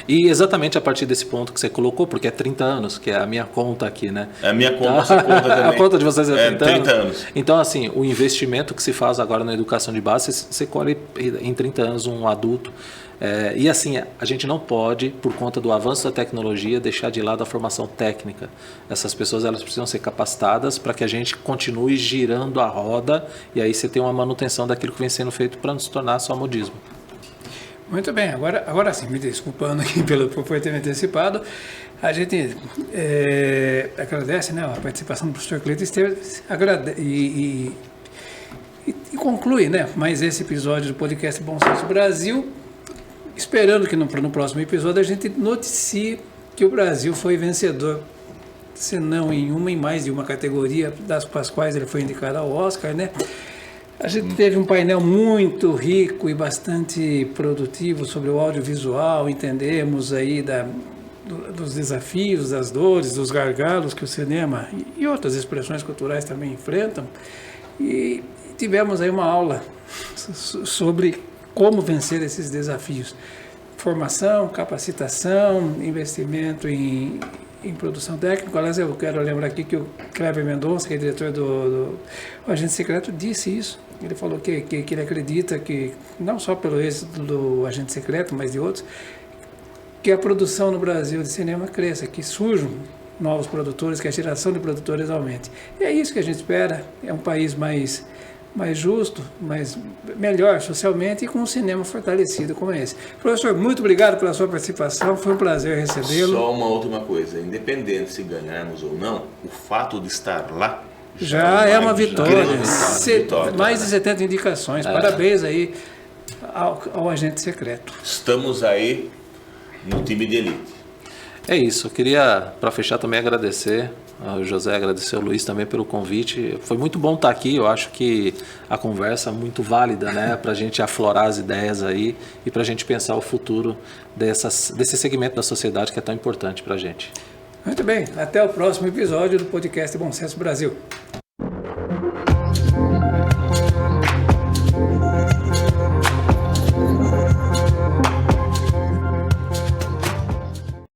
E exatamente a partir desse ponto que você colocou, porque é 30 anos, que é a minha conta aqui, né? É a minha conta, você conta também. A conta de vocês é 30 anos. Então, assim, o investimento que se faz agora na educação de base, você colhe em 30 anos um adulto. E assim, a gente não pode, por conta do avanço da tecnologia, deixar de lado a formação técnica. Essas pessoas elas precisam ser capacitadas para que a gente continue girando a roda, e aí você tem uma manutenção daquilo que vem sendo feito para não se tornar só modismo. Muito bem, agora sim, me desculpando aqui por ter me antecipado, a gente agradece, né, a participação do professor Cleiton Esteves e conclui, né, mais esse episódio do podcast Bom Senso Brasil, esperando que no próximo episódio a gente noticie que o Brasil foi vencedor, se não em mais de uma categoria das quais ele foi indicado ao Oscar, né? A gente teve um painel muito rico e bastante produtivo sobre o audiovisual, entendemos aí dos desafios, das dores, dos gargalos que o cinema e outras expressões culturais também enfrentam, e tivemos aí uma aula sobre como vencer esses desafios. Formação, capacitação, investimento em produção técnica. Aliás, eu quero lembrar aqui que o Kleber Mendonça, que é diretor do Agente Secreto, disse isso. Ele falou que ele acredita que, não só pelo êxito do Agente Secreto, mas de outros, que a produção no Brasil de cinema cresça, que surjam novos produtores, que a geração de produtores aumente. E é isso que a gente espera, é um país mais justo, melhor socialmente e com um cinema fortalecido como esse. Professor, muito obrigado pela sua participação, foi um prazer recebê-lo. Só uma última coisa, independente se ganharmos ou não, o fato de estar lá já é uma vitória. Mais de 70 indicações, parabéns aí ao Agente Secreto. Estamos aí no time de elite. É isso, eu queria, para fechar, também agradecer ao José, agradecer ao Luiz também pelo convite. Foi muito bom estar aqui, eu acho que a conversa é muito válida, né, para a gente aflorar as ideias aí e para a gente pensar o futuro desse segmento da sociedade que é tão importante para a gente. Muito bem, até o próximo episódio do podcast Bom Senso Brasil.